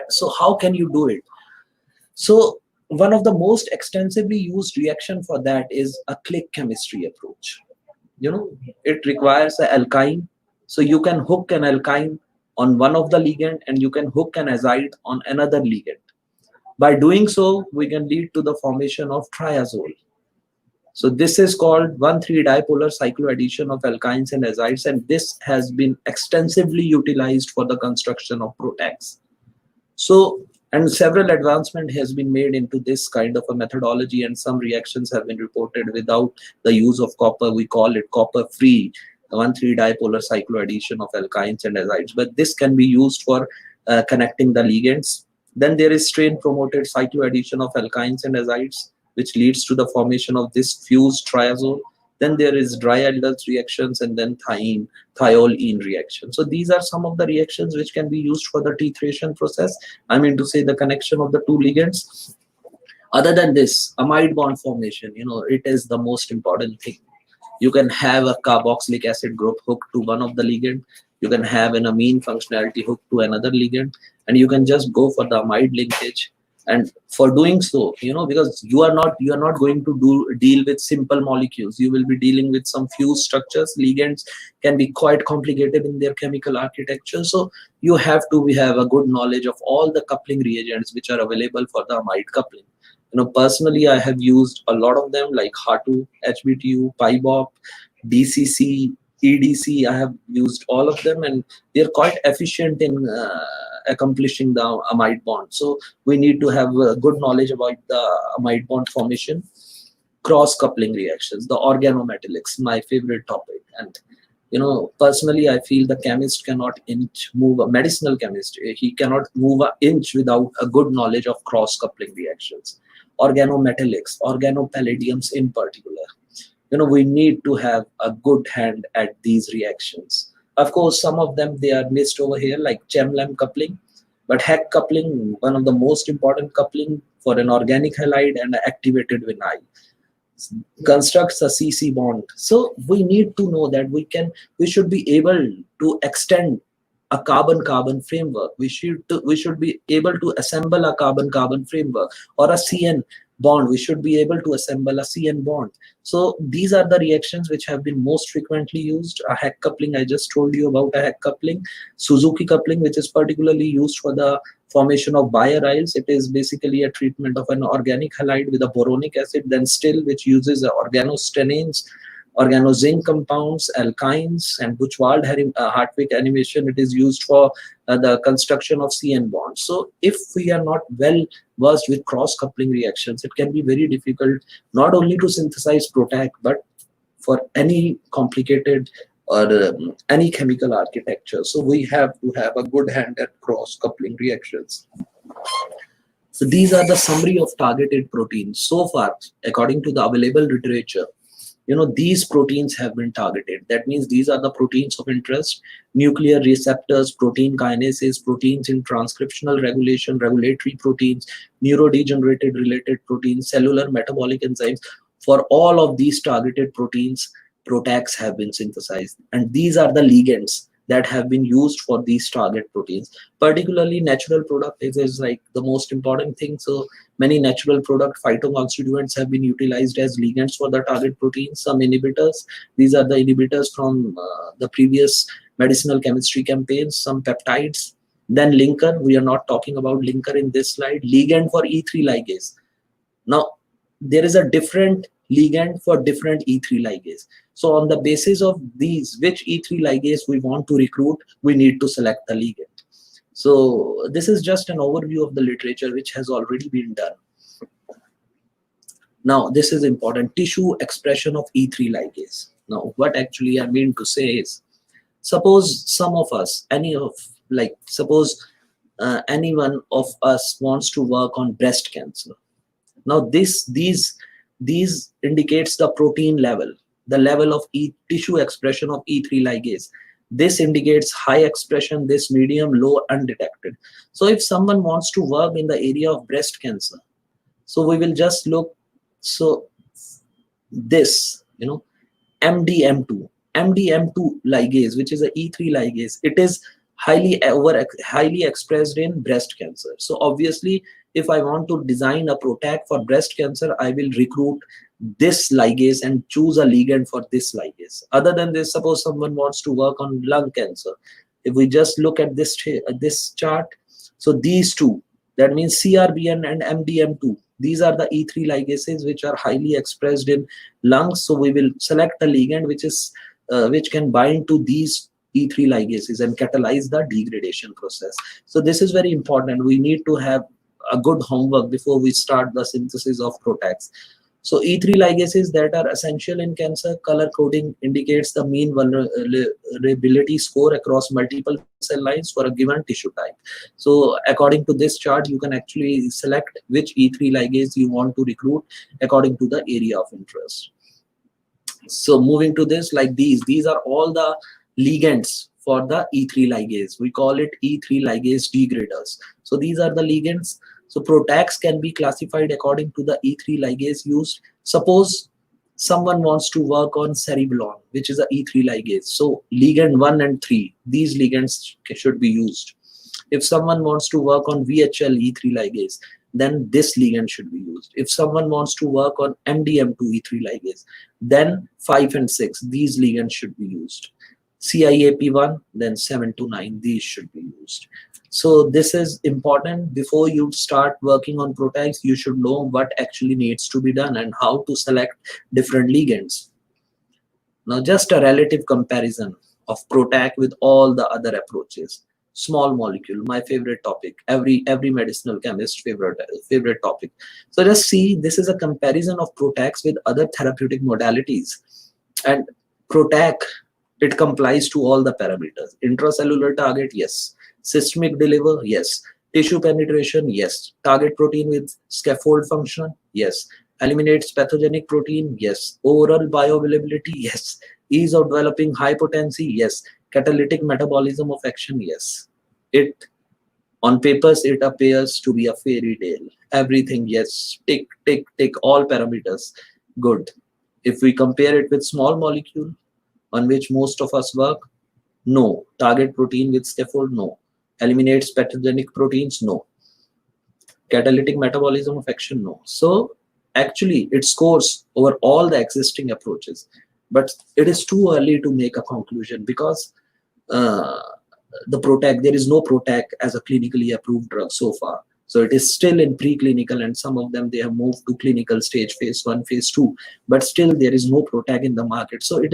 So how can you do it? So one of the most extensively used reaction for that is a click chemistry approach. It requires an alkyne. So you can hook an alkyne on one of the ligand and you can hook an azide on another ligand. By doing so, we can lead to the formation of triazole. So this is called 1,3-dipolar cycloaddition of alkynes and azides, and this has been extensively utilized for the construction of PROTACs. So, and several advancement has been made into this kind of a methodology, and some reactions have been reported without the use of copper. We call it copper-free 1,3-dipolar cycloaddition of alkynes and azides. But this can be used for connecting the ligands. Then there is strain-promoted cycloaddition of alkynes and azides, which leads to the formation of this fused triazole. Then there is dry aldose reactions, and then thiol-ene reaction. So these are some of the reactions which can be used for the titration process. I mean to say the connection of the two ligands. Other than this, amide bond formation, it is the most important thing. You can have a carboxylic acid group hooked to one of the ligand. You can have an amine functionality hooked to another ligand, and you can just go for the amide linkage. And for doing so, because you are not going to deal with simple molecules, you will be dealing with some fused structures. Ligands can be quite complicated in their chemical architecture, so you have to have a good knowledge of all the coupling reagents which are available for the amide coupling. Personally, I have used a lot of them like HA2, HBTU, PIBOP, DCC, EDC. I have used all of them, and they are quite efficient in accomplishing the amide bond. So we need to have good knowledge about the amide bond formation. Cross coupling reactions, the organometallics, my favorite topic. And personally, I feel the chemist cannot move a medicinal chemist. He cannot move an inch without a good knowledge of cross coupling reactions, organometallics, organopalladiums in particular. We need to have a good hand at these reactions. Of course, some of them they are missed over here, like chem-lem coupling, but Heck coupling, one of the most important coupling for an organic halide and activated vinyl, constructs a CC bond. So we need to know that we should be able to extend a carbon-carbon framework. We should be able to assemble a carbon-carbon framework, or a CN bond. We should be able to assemble a CN bond. So these are the reactions which have been most frequently used. A Heck coupling, I just told you about a Heck coupling. Suzuki coupling, which is particularly used for the formation of biaryls. It is basically a treatment of an organic halide with a boronic acid, then still which uses organostenins, organozinc compounds, alkynes, and Buchwald-Hartwig animation. It is used for the construction of CN bonds. So if we are not well versed with cross-coupling reactions, it can be very difficult not only to synthesize PROTAC, but for any complicated or any chemical architecture. So we have to have a good hand at cross-coupling reactions. So these are the summary of targeted proteins. So far, according to the available literature, these proteins have been targeted. That means these are the proteins of interest: nuclear receptors, protein kinases, proteins in transcriptional regulation, regulatory proteins, neurodegenerated related proteins, cellular metabolic enzymes. For all of these targeted proteins, PROTACs have been synthesized, and these are the ligands that have been used for these target proteins. Particularly natural product is like the most important thing. So many natural product phytoconstituents have been utilized as ligands for the target proteins. Some inhibitors, these are the inhibitors from the previous medicinal chemistry campaigns. Some peptides. Then linker, we are not talking about linker in this slide. Ligand for E3 ligase. Now there is a different ligand for different E3 ligase. So on the basis of these, which E3 ligase we want to recruit, we need to select the ligand. So this is just an overview of the literature which has already been done. Now this is important: tissue expression of E3 ligase. Now what actually I mean to say is, suppose some of us, suppose anyone of us wants to work on breast cancer. Now these indicates the protein level, the level of tissue expression of E3 ligase. This indicates high expression, this medium, low, undetected. So if someone wants to work in the area of breast cancer, so we will just look. So this, MDM2 ligase, which is a E3 ligase, it is highly expressed in breast cancer. So obviously, if I want to design a PROTAC for breast cancer, I will recruit this ligase and choose a ligand for this ligase. Other than this, suppose someone wants to work on lung cancer. If we just look at this chart, so these two, that means CRBN and MDM2, these are the E3 ligases which are highly expressed in lungs. So we will select a ligand which can bind to these E3 ligases and catalyze the degradation process. So this is very important. We need to have a good homework before we start the synthesis of PROTACs. So E3 ligases that are essential in cancer, color coding indicates the mean vulnerability score across multiple cell lines for a given tissue type. So according to this chart, you can actually select which E3 ligase you want to recruit according to the area of interest. So moving to this, like these are all the ligands for the E3 ligase. We call it E3 ligase degraders. So these are the ligands. So PROTACs can be classified according to the E3 ligase used. Suppose someone wants to work on cereblon, which is a E3 ligase. So ligand 1 and 3, these ligands should be used. If someone wants to work on VHL E3 ligase, then this ligand should be used. If someone wants to work on MDM2 E3 ligase, then 5 and 6, these ligands should be used. CIAP1, then 7 to 9, these should be used. So this is important. Before you start working on PROTACs, you should know what actually needs to be done and how to select different ligands. Now, just a relative comparison of PROTAC with all the other approaches. Small molecule, my favorite topic. Every medicinal chemist favorite topic. So just see, this is a comparison of PROTACs with other therapeutic modalities, and PROTAC, it complies to all the parameters. Intracellular target, yes. Systemic deliver, yes. Tissue penetration, yes. Target protein with scaffold function, yes. Eliminates pathogenic protein, yes. Oral bioavailability, yes. Ease of developing high potency, yes. Catalytic metabolism of action, yes. It, on papers, it appears to be a fairy tale. Everything, yes. Tick, tick, tick, all parameters, good. If we compare it with small molecule on which most of us work, no. Target protein with scaffold, no. Eliminates pathogenic proteins, no. Catalytic metabolism of action, no. So actually it scores over all the existing approaches, but it is too early to make a conclusion because uh, the PROTAC, there is no PROTAC as a clinically approved drug so far. So it is still in preclinical, and some of them they have moved to clinical stage, phase 1, phase 2, but still there is no PROTAC in the market. So it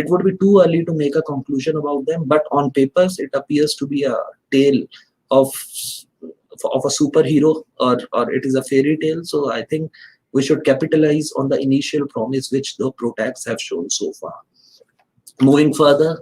would be too early to make a conclusion about them, but on papers it appears to be a tale of a superhero, or it is a fairy tale. So I think we should capitalize on the initial promise which the PROTACs have shown so far. Moving further,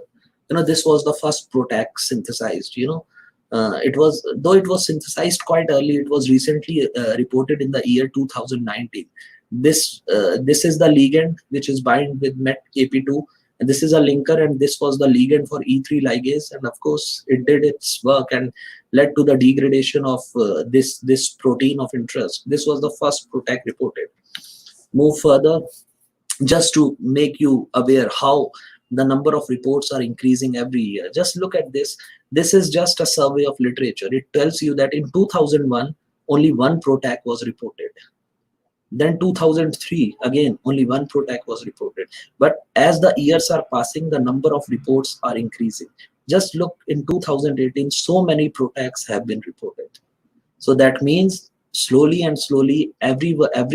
this was the first PROTAC synthesized. It was, though it was synthesized quite early, it was recently reported in the year 2019. This is the ligand which is bind with MET-AP2, and this is a linker, and this was the ligand for E3 ligase, and of course it did its work and led to the degradation of this protein of interest. This was the first PROTAC reported. Move further, just to make you aware how the number of reports are increasing every year. Just look at this. This is just a survey of literature. It tells you that in 2001, only one PROTAC was reported. Then 2003, again, only one PROTAC was reported. But as the years are passing, the number of reports are increasing. Just look, in 2018, so many PROTACs have been reported. So that means slowly and slowly, every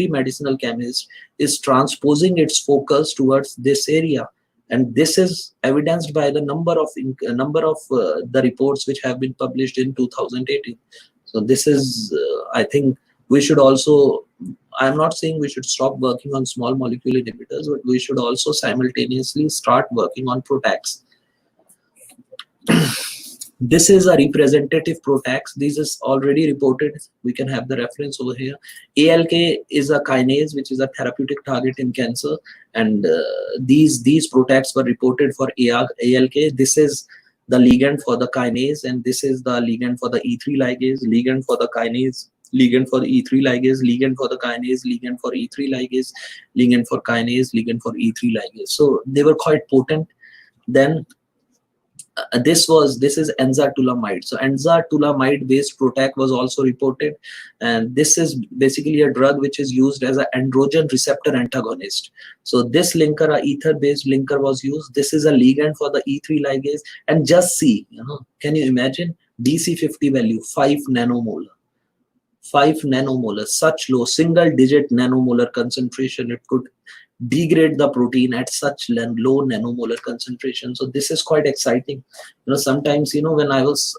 medicinal chemist is transposing its focus towards this area. And this is evidenced by the number of the reports which have been published in 2018. So this is, I think, we should also, I'm not saying we should stop working on small molecule inhibitors, but we should also simultaneously start working on PROTACs. This is a representative PROTACs. This is already reported. We can have the reference over here. ALK is a kinase, which is a therapeutic target in cancer. And these PROTACs were reported for ALK. This is the ligand for the kinase, and this is the ligand for the E3 ligase, ligand for the kinase, ligand for the E3 ligase, ligand for the kinase, ligand for E3 ligase, ligand for kinase, ligand for E3 ligase. So they were quite potent. Then this is enzalutamide. So enzalutamide based PROTAC was also reported, and this is basically a drug which is used as an androgen receptor antagonist. So this linker, a ether based linker, was used. This is a ligand for the E3 ligase, and just see, can you imagine DC50 value 5 nanomolar. 5 nanomolar, such low single digit nanomolar concentration. It could degrade the protein at such low nanomolar concentration. So this is quite exciting. Sometimes, when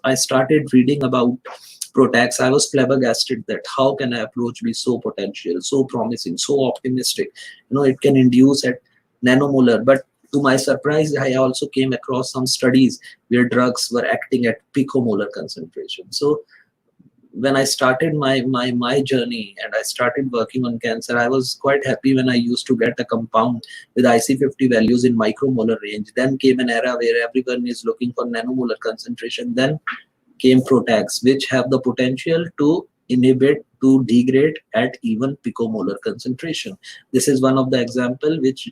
I started reading about PROTACs, I was flabbergasted that how can an approach be so potential, so promising, so optimistic. It can induce at nanomolar, but to my surprise, I also came across some studies where drugs were acting at picomolar concentration. So when I started my journey and I started working on cancer, I was quite happy when I used to get a compound with IC50 values in micromolar range. Then came an era where everyone is looking for nanomolar concentration. Then came PROTACs, which have the potential to inhibit, to degrade at even picomolar concentration. This is one of the example which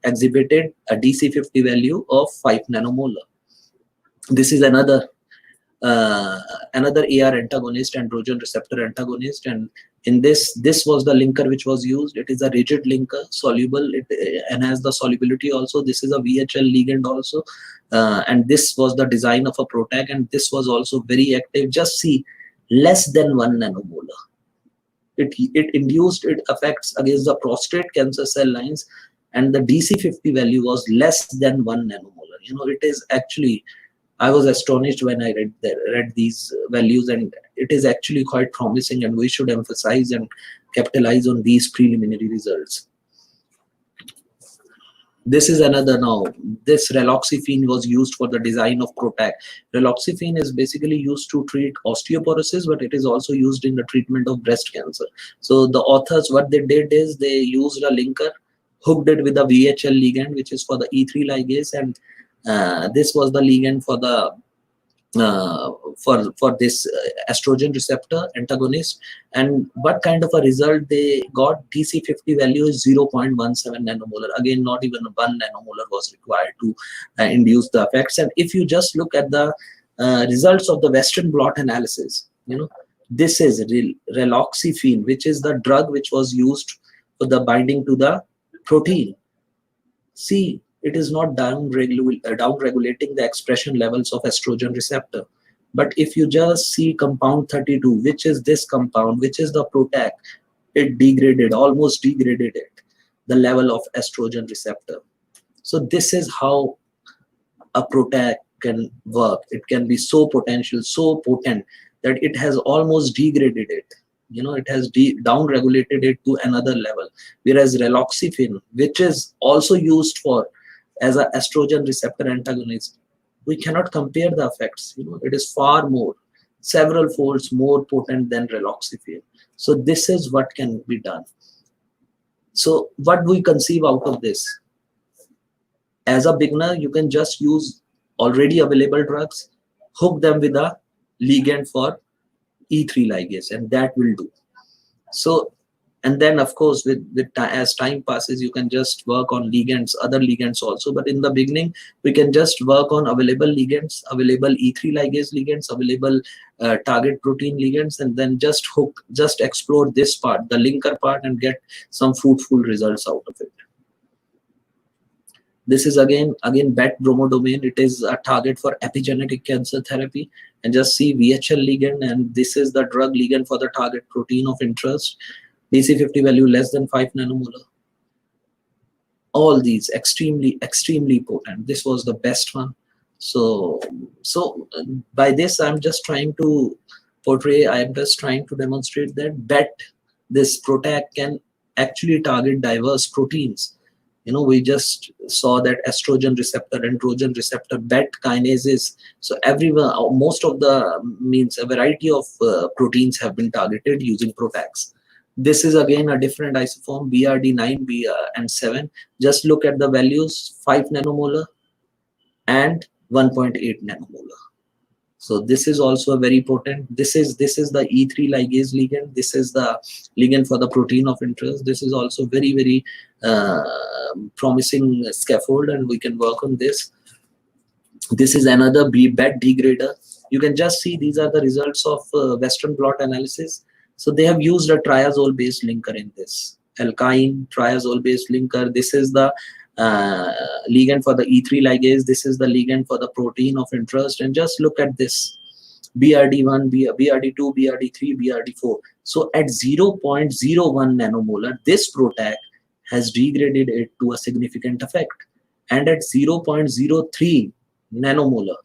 exhibited a DC50 value of 5 nanomolar. This is another AR antagonist, androgen receptor antagonist, and in this was the linker which was used. It is a rigid linker, soluble. It enhances the solubility also. This is a VHL ligand also, and this was the design of a PROTAC, and this was also very active. Just see, less than 1 nanomolar. It induced, it affects against the prostate cancer cell lines, and the DC50 value was less than 1 nanomolar. It is actually, I was astonished when I read these values, and it is actually quite promising, and we should emphasize and capitalize on these preliminary results. This is another now. This raloxifene was used for the design of PROTAC. Raloxifene is basically used to treat osteoporosis, but it is also used in the treatment of breast cancer. So the authors, what they did is they used a linker, hooked it with a VHL ligand, which is for the E3 ligase, and this was the ligand for the for this estrogen receptor antagonist. And what kind of a result they got? DC50 value is 0.17 nanomolar. Again, not even 1 nanomolar was required to induce the effects. And if you just look at the results of the Western blot analysis, this is raloxifene, which is the drug which was used for the binding to the protein. See, it is not down regulating the expression levels of estrogen receptor. But if you just see compound 32, which is this compound, which is the PROTAC, it almost degraded it, the level of estrogen receptor. So this is how a PROTAC can work. It can be so potential, so potent that it has almost degraded it. It has down regulated it to another level. Whereas raloxifene, which is also used for as an estrogen receptor antagonist, we cannot compare the effects. It is far more, several folds more potent than raloxifene. So this is what can be done. So what we conceive out of this? As a beginner, you can just use already available drugs, hook them with a ligand for E3 ligase, and that will do. So, and then of course, as time passes, you can just work on ligands, other ligands also. But in the beginning, we can just work on available ligands, available E3 ligase ligands, available target protein ligands, and then just explore this part, the linker part, and get some fruitful results out of it. This is again BET bromodomain. It is a target for epigenetic cancer therapy. And just see VHL ligand, and this is the drug ligand for the target protein of interest. DC50 value less than 5 nanomolar. All these extremely potent. This was the best one. So by this, I'm just trying to demonstrate that this PROTAC can actually target diverse proteins. We just saw that estrogen receptor, androgen receptor, BET kinases. So most of a variety of proteins have been targeted using PROTACs. This is again a different isoform, BRD9 and 7. Just look at the values, 5 nanomolar and 1.8 nanomolar. So this is also a very potent. This is the E3 ligase ligand. This is the ligand for the protein of interest. This is also very promising scaffold, and we can work on this. This is another BET degrader. You can just see these are the results of Western blot analysis. So they have used a triazole based linker in this, alkyne triazole based linker. This is the ligand for the E3 ligase. This is the ligand for the protein of interest. And just look at this, BRD1, BRD2, BRD3, BRD4. So at 0.01 nanomolar, this PROTAC has degraded it to a significant effect. And at 0.03 nanomolar,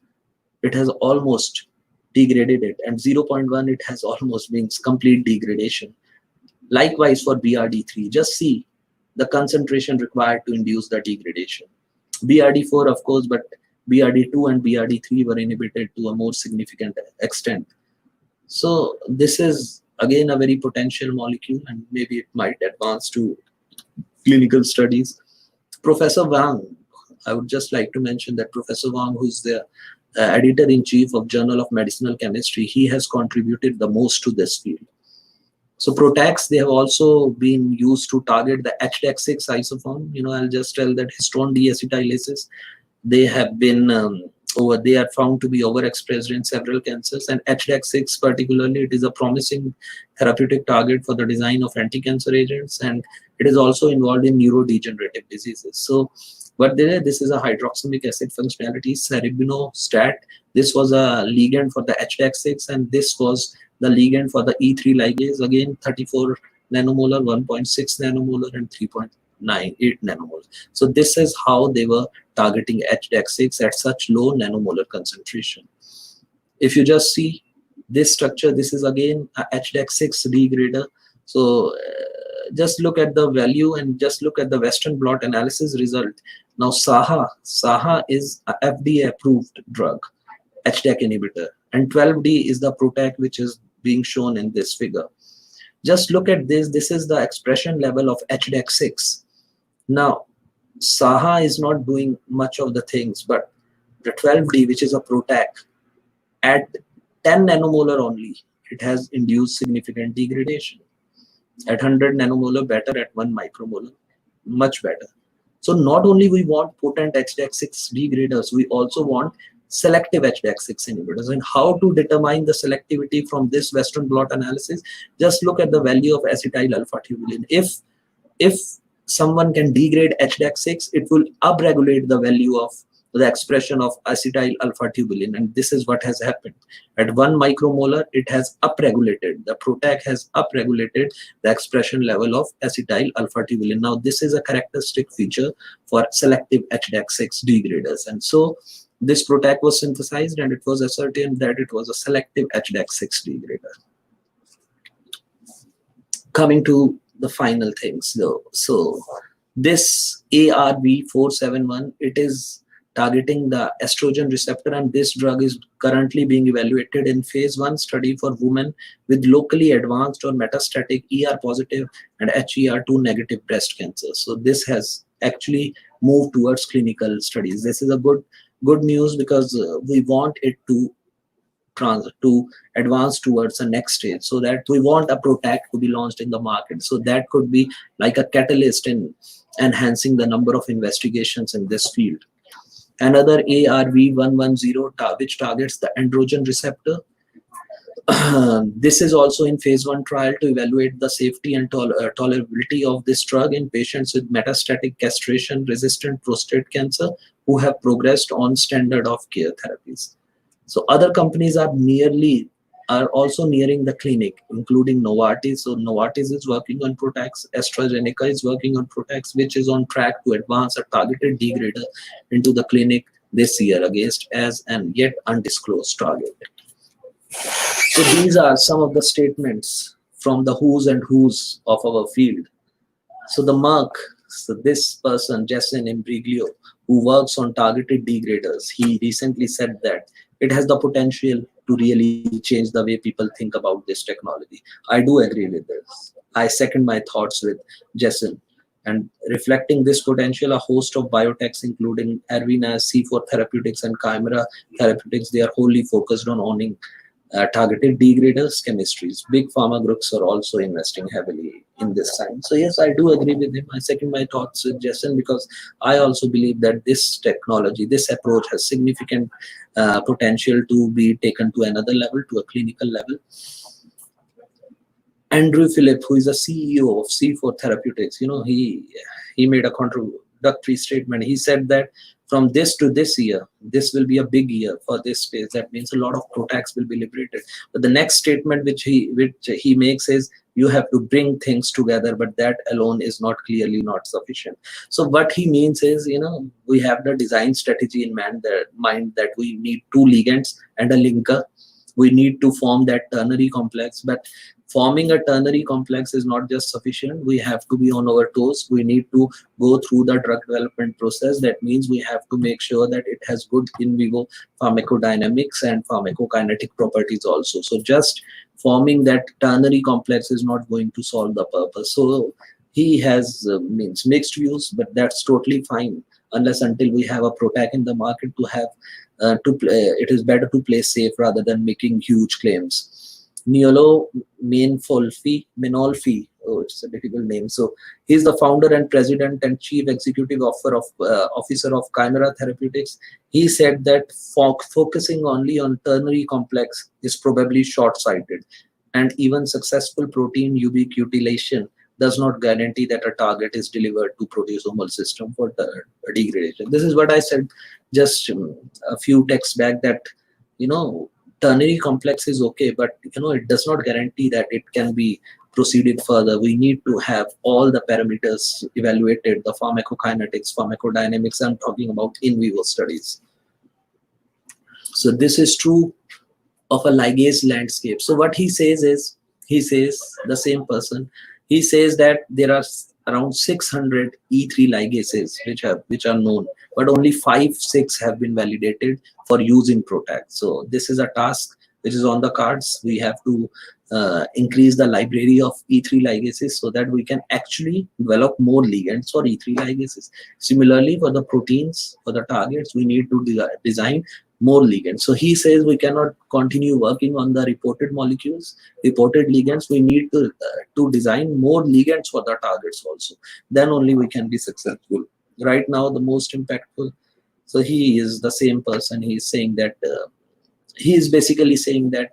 it has almost degraded it. And 0.1, it has almost been complete degradation. Likewise for BRD3, just see the concentration required to induce the degradation. BRD4, of course, but BRD2 and BRD3 were inhibited to a more significant extent. So this is again a very potential molecule, and maybe it might advance to clinical studies. Professor Wang, I would just like to mention that Professor Wang, who's the editor-in-chief of Journal of Medicinal Chemistry, he has contributed the most to this field. So PROTACs, they have also been used to target the HDAC6 isoform. I'll just tell that histone deacetylases, they have been they are found to be overexpressed in several cancers, and HDAC6 particularly, it is a promising therapeutic target for the design of anti-cancer agents, and it is also involved in neurodegenerative diseases. So what this is a hydroxamic acid functionality, cerebinostat. This was a ligand for the HDAC6, and this was the ligand for the E3 ligase, again 34 nanomolar, 1.6 nanomolar, and 3. 8 nanomoles. So this is how they were targeting HDAC6 at such low nanomolar concentration. If you just see this structure, this is again a HDAC6 degrader. So just look at the value and just look at the Western blot analysis result. Now Saha is a FDA approved drug, HDAC inhibitor, and 12D is the PROTAC which is being shown in this figure. Just look at this. This is the expression level of HDAC6. Now, Saha is not doing much of the things, but the 12D, which is a PROTAC, at 10 nanomolar only, it has induced significant degradation. At 100 nanomolar, better. At 1 micromolar, much better. So not only we want potent HDAC6 degraders, we also want selective HDAC6 inhibitors. And how to determine the selectivity from this Western blot analysis? Just look at the value of acetyl alpha tubulin. If someone can degrade HDAC6, it will upregulate the value of the expression of acetyl alpha tubulin, and this is what has happened. At 1 micromolar, it has upregulated. The PROTAC has upregulated the expression level of acetyl alpha tubulin. Now, this is a characteristic feature for selective HDAC6 degraders, and so this PROTAC was synthesized, and it was ascertained that it was a selective HDAC6 degrader. Coming to the final things, though, so this ARV-471, it is targeting the estrogen receptor, and this drug is currently being evaluated in phase 1 study for women with locally advanced or metastatic ER positive and HER2 negative breast cancer. So this has actually moved towards clinical studies. This is a good news, because we want it to advance towards the next stage, so that we want a PROTAC to be launched in the market. So that could be like a catalyst in enhancing the number of investigations in this field. Another ARV-110, which targets the androgen receptor. This is also in phase 1 trial to evaluate the safety and tolerability of this drug in patients with metastatic castration-resistant prostate cancer who have progressed on standard of care therapies. So other companies are also nearing the clinic, including Novartis. So Novartis is working on PROTACs. AstraZeneca is working on PROTACs, which is on track to advance a targeted degrader into the clinic this year against as an yet undisclosed target. So these are some of the statements from the who's and who's of our field. So the Merck, so this person, Jason Imbriglio, who works on targeted degraders, he recently said that it has the potential to really change the way people think about this technology. I do agree with this. I second my thoughts with Jason. And reflecting this potential, a host of biotechs, including Arvinas, C4 Therapeutics, and Chimera Therapeutics, they are wholly focused on owning targeted degraders chemistries. Big pharma groups are also investing heavily in this science. So yes, I do agree with him. I second my thoughts with Jason, because I also believe that this technology, this approach has significant potential to be taken to another level, to a clinical level. Andrew Phillip, who is the CEO of C4 Therapeutics, he made a contradictory statement. He said that from this to this year, this will be a big year for this space. That means a lot of PROTACs will be liberated. But the next statement which he makes is, you have to bring things together, but that alone is clearly not sufficient. So what he means is, we have the design strategy in mind that we need 2 ligands and a linker. We need to form that ternary complex, but forming a ternary complex is not just sufficient. We have to be on our toes. We need to go through the drug development process. That means we have to make sure that it has good in vivo pharmacodynamics and pharmacokinetic properties also. So just forming that ternary complex is not going to solve the purpose. So he has mixed views, but that's totally fine, unless until we have a PROTAC in the market to have it is better to play safe rather than making huge claims. Niolo Menolfi, it's a difficult name. So he's the founder and president and chief executive officer of Chimera Therapeutics. He said that focusing only on ternary complex is probably short-sighted, and even successful protein ubiquitination does not guarantee that a target is delivered to proteasomal system for the degradation. This is what I said just a few texts back, that ternary complex is okay, but it does not guarantee that it can be proceeded further. We need to have all the parameters evaluated, the pharmacokinetics, pharmacodynamics. I'm talking about in vivo studies. So this is true of a ligase landscape. So what he says is, he says, the same person, he says that there are around 600 E3 ligases which are known, but only 5-6 have been validated for use in PROTAC. So this is a task which is on the cards. We have to increase the library of E3 ligases so that we can actually develop more ligands for E3 ligases. Similarly, for the proteins, for the targets, we need to design more ligands. So he says we cannot continue working on the reported molecules, reported ligands. We need to design more ligands for the targets also. Then only we can be successful. Right now, the most impactful. So he is the same person. He is saying that he is basically saying that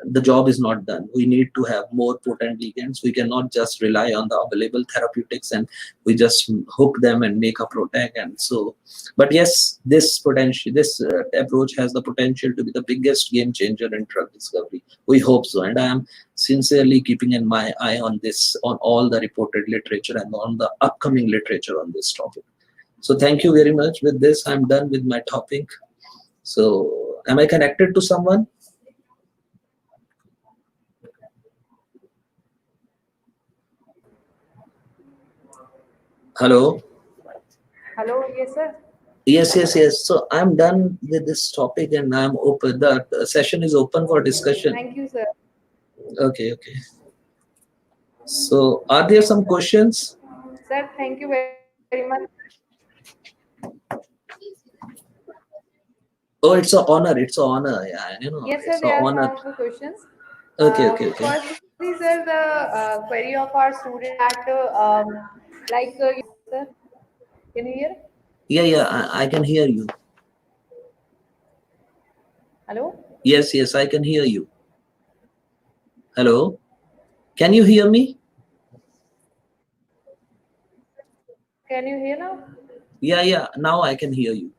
the job is not done. We need to have more potent ligands. We cannot just rely on the available therapeutics and we just hook them and make a PROTAC. And so, but yes, this approach has the potential to be the biggest game changer in drug discovery. We hope so, and I am sincerely keeping in my eye on this, on all the reported literature and on the upcoming literature on this topic. So thank you very much. With this, I'm done with my topic. So am I connected to someone? Hello. Hello, yes, sir. Yes, yes, yes. So I'm done with this topic and I'm open. The session is open for discussion. Thank you, sir. Okay, okay. So are there some questions? Sir, thank you very much. Oh, it's an honor. It's an honor. Yeah, Yes, sir, it's an there are honor. some few questions. Okay, okay, okay. Firstly, sir, the query of our student that, sir, can you hear? Yeah, yeah, I can hear you. Hello? Yes, yes, I can hear you. Hello. Can you hear me? Can you hear now? Yeah, yeah. Now I can hear you.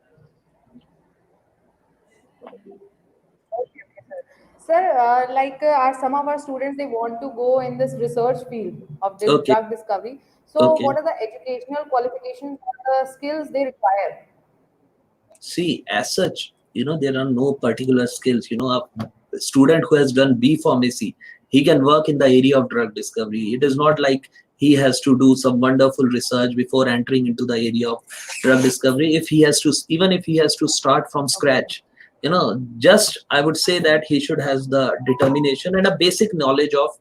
Sir, are some of our students, they want to go in this research field of this Okay, drug discovery. So, okay. what are the educational qualifications or the skills they require? See, as such, there are no particular skills. A student who has done B pharmacy, he can work in the area of drug discovery. It is not like he has to do some wonderful research before entering into the area of drug discovery. If he has to, even if he has to start from Okay. scratch, just I would say that he should has the determination and a basic knowledge of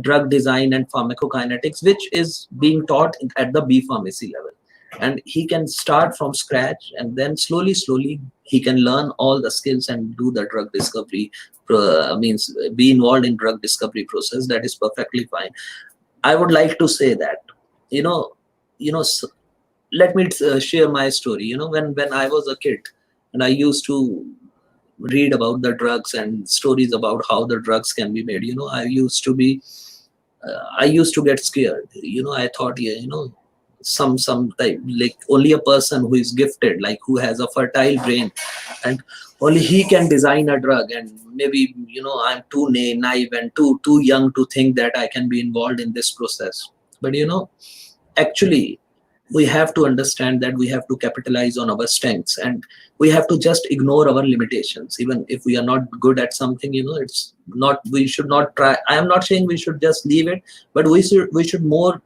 drug design and pharmacokinetics, which is being taught at the B pharmacy level, and he can start from scratch and then slowly he can learn all the skills and do the drug discovery means be involved in drug discovery process. That is perfectly fine. I would like to say that you know you know s- let me share my story. When I was a kid and I used to read about the drugs and stories about how the drugs can be made, I used to get scared. I thought, yeah, some type, like only a person who is gifted, like who has a fertile brain, and only he can design a drug. And maybe I'm too naive and too young to think that I can be involved in this process. But actually, we have to understand that we have to capitalize on our strengths and we have to just ignore our limitations. Even if we are not good at something, it's not, we should not try. I am not saying we should just leave it, but we should more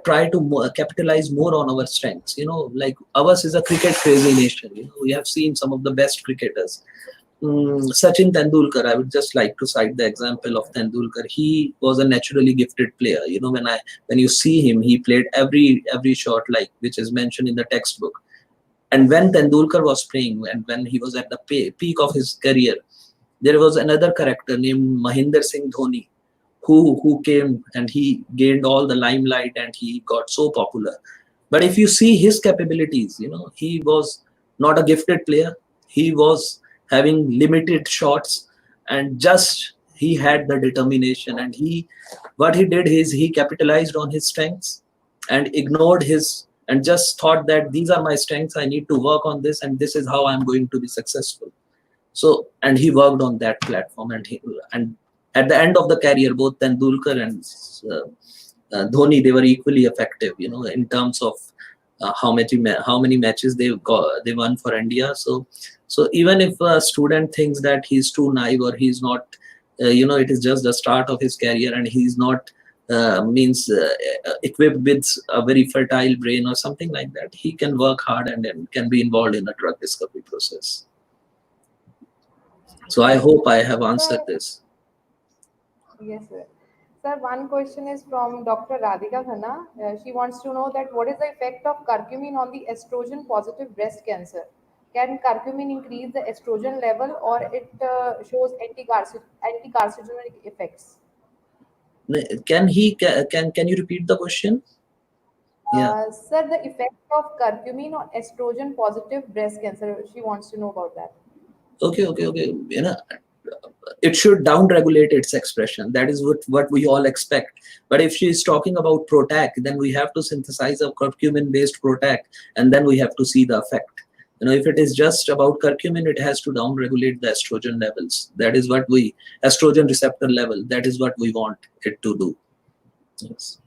try to capitalize more on our strengths. Like ours is a cricket crazy nation. We have seen some of the best cricketers. Sachin Tendulkar, I would just like to cite the example of Tendulkar. He was a naturally gifted player. When you see him, he played every shot like which is mentioned in the textbook. And when Tendulkar was playing and when he was at the peak of his career, there was another character named Mahinder Singh Dhoni, who came and he gained all the limelight and he got so popular. But if you see his capabilities, he was not a gifted player. He was having limited shots, and just he had the determination. And what he did is he capitalized on his strengths and ignored his, and just thought that these are my strengths. I need to work on this, and this is how I'm going to be successful. So, and he worked on that platform, and at the end of the career, both Tendulkar and Dhoni, they were equally effective, in terms of how many matches they won for India. So even if a student thinks that he's too naive, or he's not, it is just the start of his career, and he's not means equipped with a very fertile brain or something like that, he can work hard and can be involved in a drug discovery process. So I hope I have answered Sir, this. yes, sir. Sir, one question is from Dr. Radhika Khanna. She wants to know that what is the effect of curcumin on the estrogen positive breast cancer? Can curcumin increase the estrogen level, or it shows anti-carcinogenic effects? Can you repeat the question? Yeah. Sir, the effect of curcumin on estrogen positive breast cancer. She wants to know about that. Okay. It should down regulate its expression. That is what we all expect. But if she is talking about PROTAC, then we have to synthesize a curcumin based PROTAC, and then we have to see the effect. If it is just about curcumin, it has to down regulate the estrogen levels. That is what estrogen receptor level. That is what we want it to do. Yes.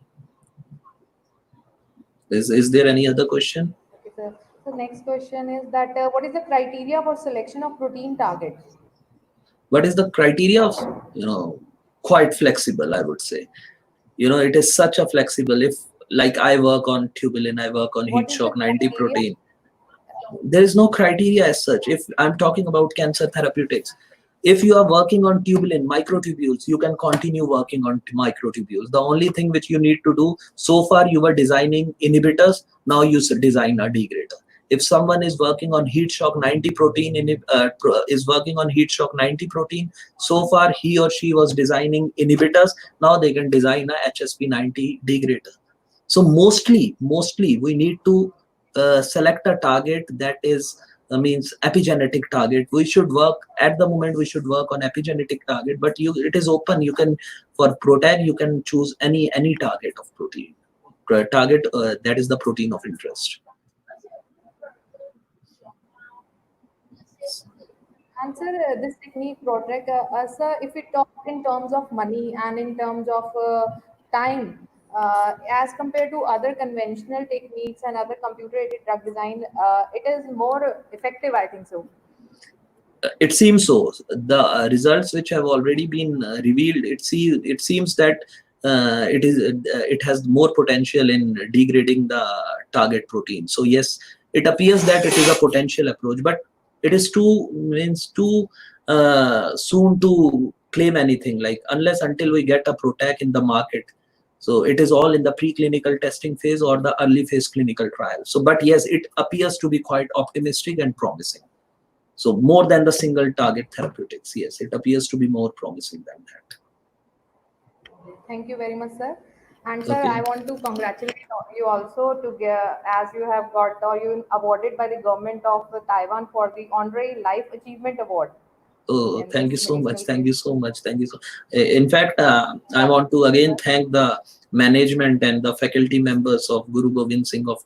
Is there any other question? Okay, sir. So next question is that what is the criteria for selection of protein target? What is the criteria of, quite flexible, I would say. It is such a flexible. If, like, I work on tubulin, I work on heat What is the shock 90 criteria? protein. There is no criteria as such. If I'm talking about cancer therapeutics, if you are working on tubulin microtubules, you can continue working on microtubules. The only thing which you need to do, so far you were designing inhibitors, now you design a degrader. If someone is working on heat shock 90 protein, is working on heat shock 90 protein, so far he or she was designing inhibitors, now they can design a HSP90 degrader. So mostly we need to select a target that is, means epigenetic target. We should work at the moment, we should work on epigenetic target, but it is open. You can, for PROTAC, you can choose any target of protein, target that is the protein of interest. And sir, this technique project, sir, if we talk in terms of money and in terms of time, as compared to other conventional techniques and other computer-aided drug design, it is more effective, I think so. It seems so. The results which have already been revealed, it seems that it has more potential in degrading the target protein. So yes, it appears that it is a potential approach, but it is too soon to claim anything, like, unless until we get a PROTAC in the market. So it is all in the preclinical testing phase or the early phase clinical trial. So, but yes, it appears to be quite optimistic and promising. So more than the single target therapeutics, yes, it appears to be more promising than that. Thank you very much, sir. And sir, I Okay. want to congratulate you also to get, as you have got or you awarded by the government of Taiwan for the Honorary Life Achievement Award Oh, in thank you this so much. medicinal Thank field. you so much. Thank you so. In fact, I want to again thank the management and the faculty members of Guru Gobind Singh of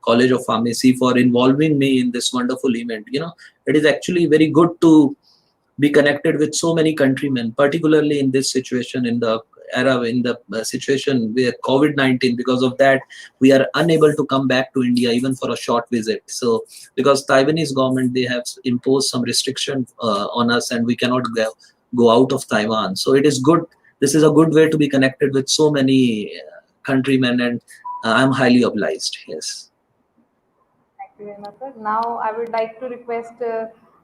College of Pharmacy for involving me in this wonderful event. It is actually very good to be connected with so many countrymen, particularly in this situation, in the era, in the situation where COVID-19. Because of that, we are unable to come back to India even for a short visit. So, because Taiwanese government, they have imposed some restriction on us, and we cannot go out of Taiwan. So it is good. This is a good way to be connected with so many countrymen, and I'm highly obliged. Yes. Thank you very much, sir. Now, I would like to request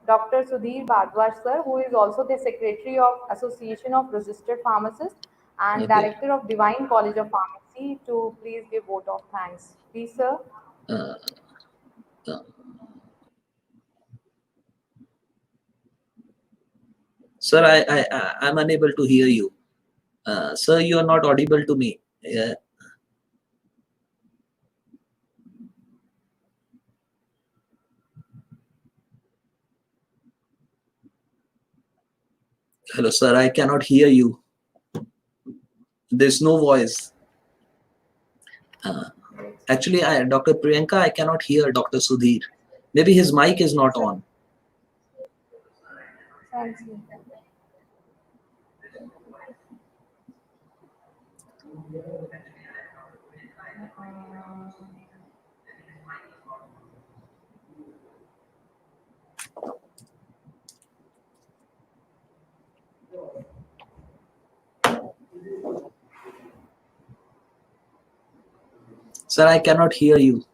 Dr. Sudhir Bhardwaj, sir, who is also the Secretary of Association of Registered Pharmacists and Okay. Director of Divine College of Pharmacy, to please give vote of thanks. Please, sir. Uh, uh, Sir, I'm unable to hear you. Sir, you are not audible to me. Yeah. Hello, sir. I cannot hear you. There's no voice. Uh, Actually, Dr. Priyanka, I cannot hear Dr. Sudhir. Maybe his mic is not Sir, on. Thank you. Sir, I cannot hear you.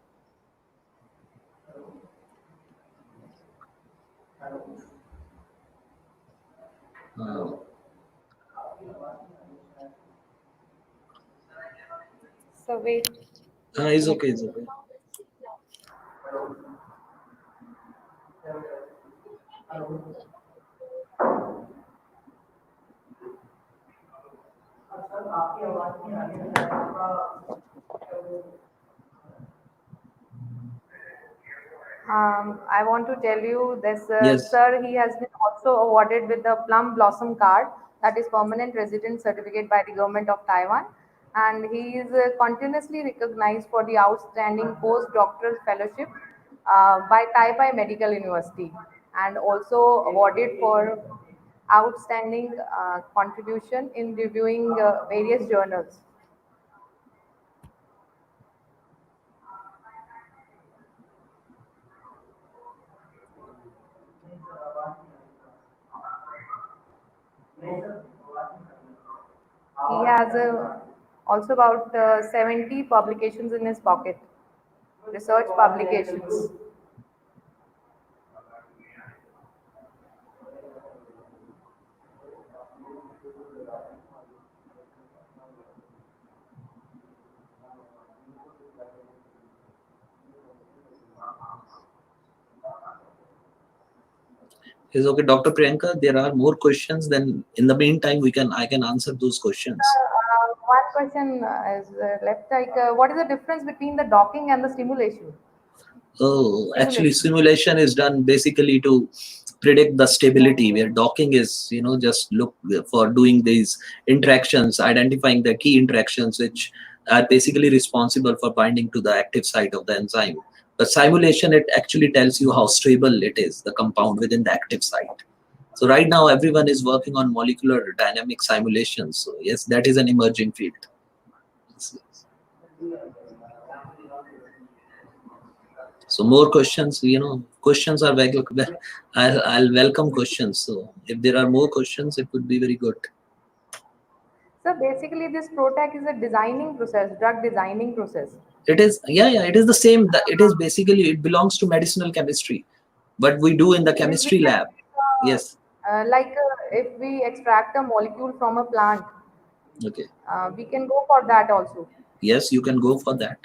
Uh, So wait. it's okay, it's okay. I want to tell you this, Yes, sir. He has been also awarded with the Plum Blossom Card, that is permanent resident certificate by the government of Taiwan, and he is continuously recognized for the outstanding postdoctoral fellowship by Taipei Medical University, and also awarded for outstanding contribution in reviewing various journals. He has also about 70 publications in his pocket, research publications. it's okay, Dr. Priyanka. There are more questions. Then, in the meantime, I can answer those questions. One question is left, like, what is the difference between the docking and the stimulation? Oh, actually, Simulation. simulation is done basically to predict the stability, where docking is, just look for doing these interactions, identifying the key interactions which are basically responsible for binding to the active site of the enzyme. But simulation, it actually tells you how stable it is, the compound within the active site. So right now, everyone is working on molecular dynamic simulations. So yes, that is an emerging field. So more questions, questions are very, I'll welcome questions. So if there are more questions, it would be very good. So basically, this PROTAC is a designing process, drug designing process. It is, yeah, it is the same. It is basically, it belongs to medicinal chemistry. What we do in the If we chemistry can, lab. Yes. like, if we extract a molecule from a plant, Okay. we can go for that also. Yes, you can go for that.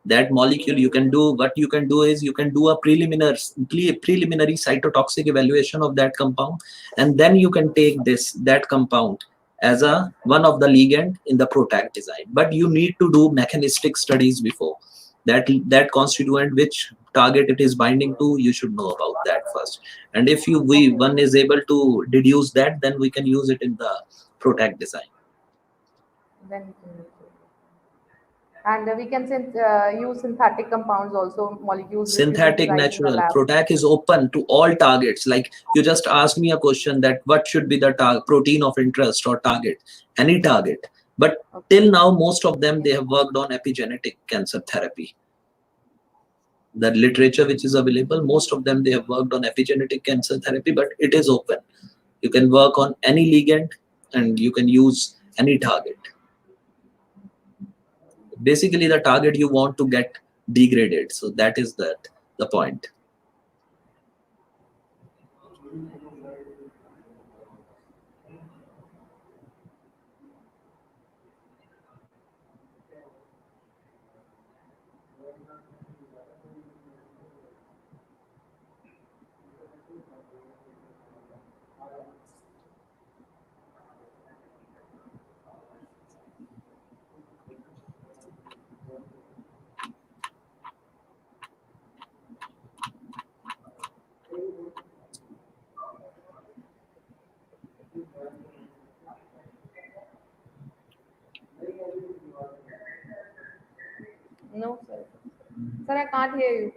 That molecule, you can do, what you can do is you can do a preliminary cytotoxic evaluation of that compound, and then you can take that compound as a one of the ligand in the PROTAC design. But you need to do mechanistic studies before that constituent, which target it is binding to. You should know about that first. And if Okay. one is able to deduce that, then we can use it in the PROTAC design. Then we can use it. And we can use synthetic compounds also, molecules which we Synthetic, synthesize in the natural. lab. PROTAC is open to all targets. Like you just asked me a question that what should be the protein of interest or target, any target. But Okay. till now, most of them, they have worked on epigenetic cancer therapy. The literature which is available, most of them, they have worked on epigenetic cancer therapy, but it is open. You can work on any ligand and you can use any target. Basically, the target you want to get degraded. So that is the point. No, sir. Sir, I can't hear you.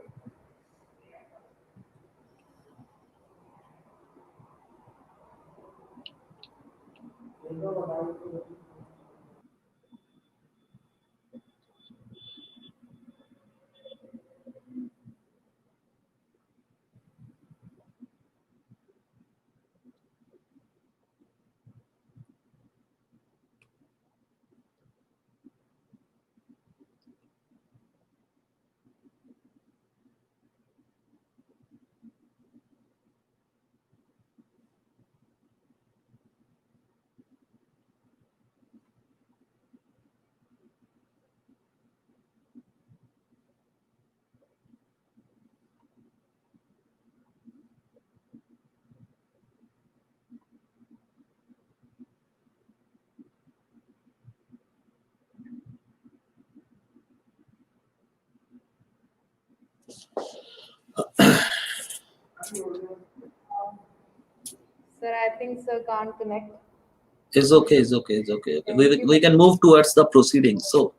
Sir, I think sir can't connect. It's okay, it's okay, it's okay. Okay. Thank you. We can move towards the proceedings. So,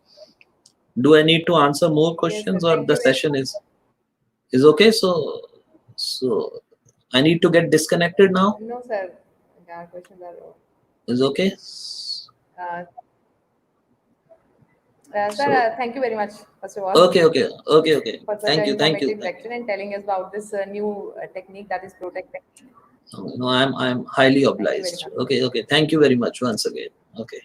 do I need to answer more Yes, sir. questions or Thank the you very session is okay? So I need to get disconnected now. No, sir. Our questions are Is okay. uh, sir, So thank you very much, first of all, okay, okay, okay, okay. for such Thank an you, thank you, informative thank you. lecture and telling us about this new technique, that is PROTAC technique. No, I'm highly Thank you very obliged. much. Okay, okay. Thank you very much once again. Okay.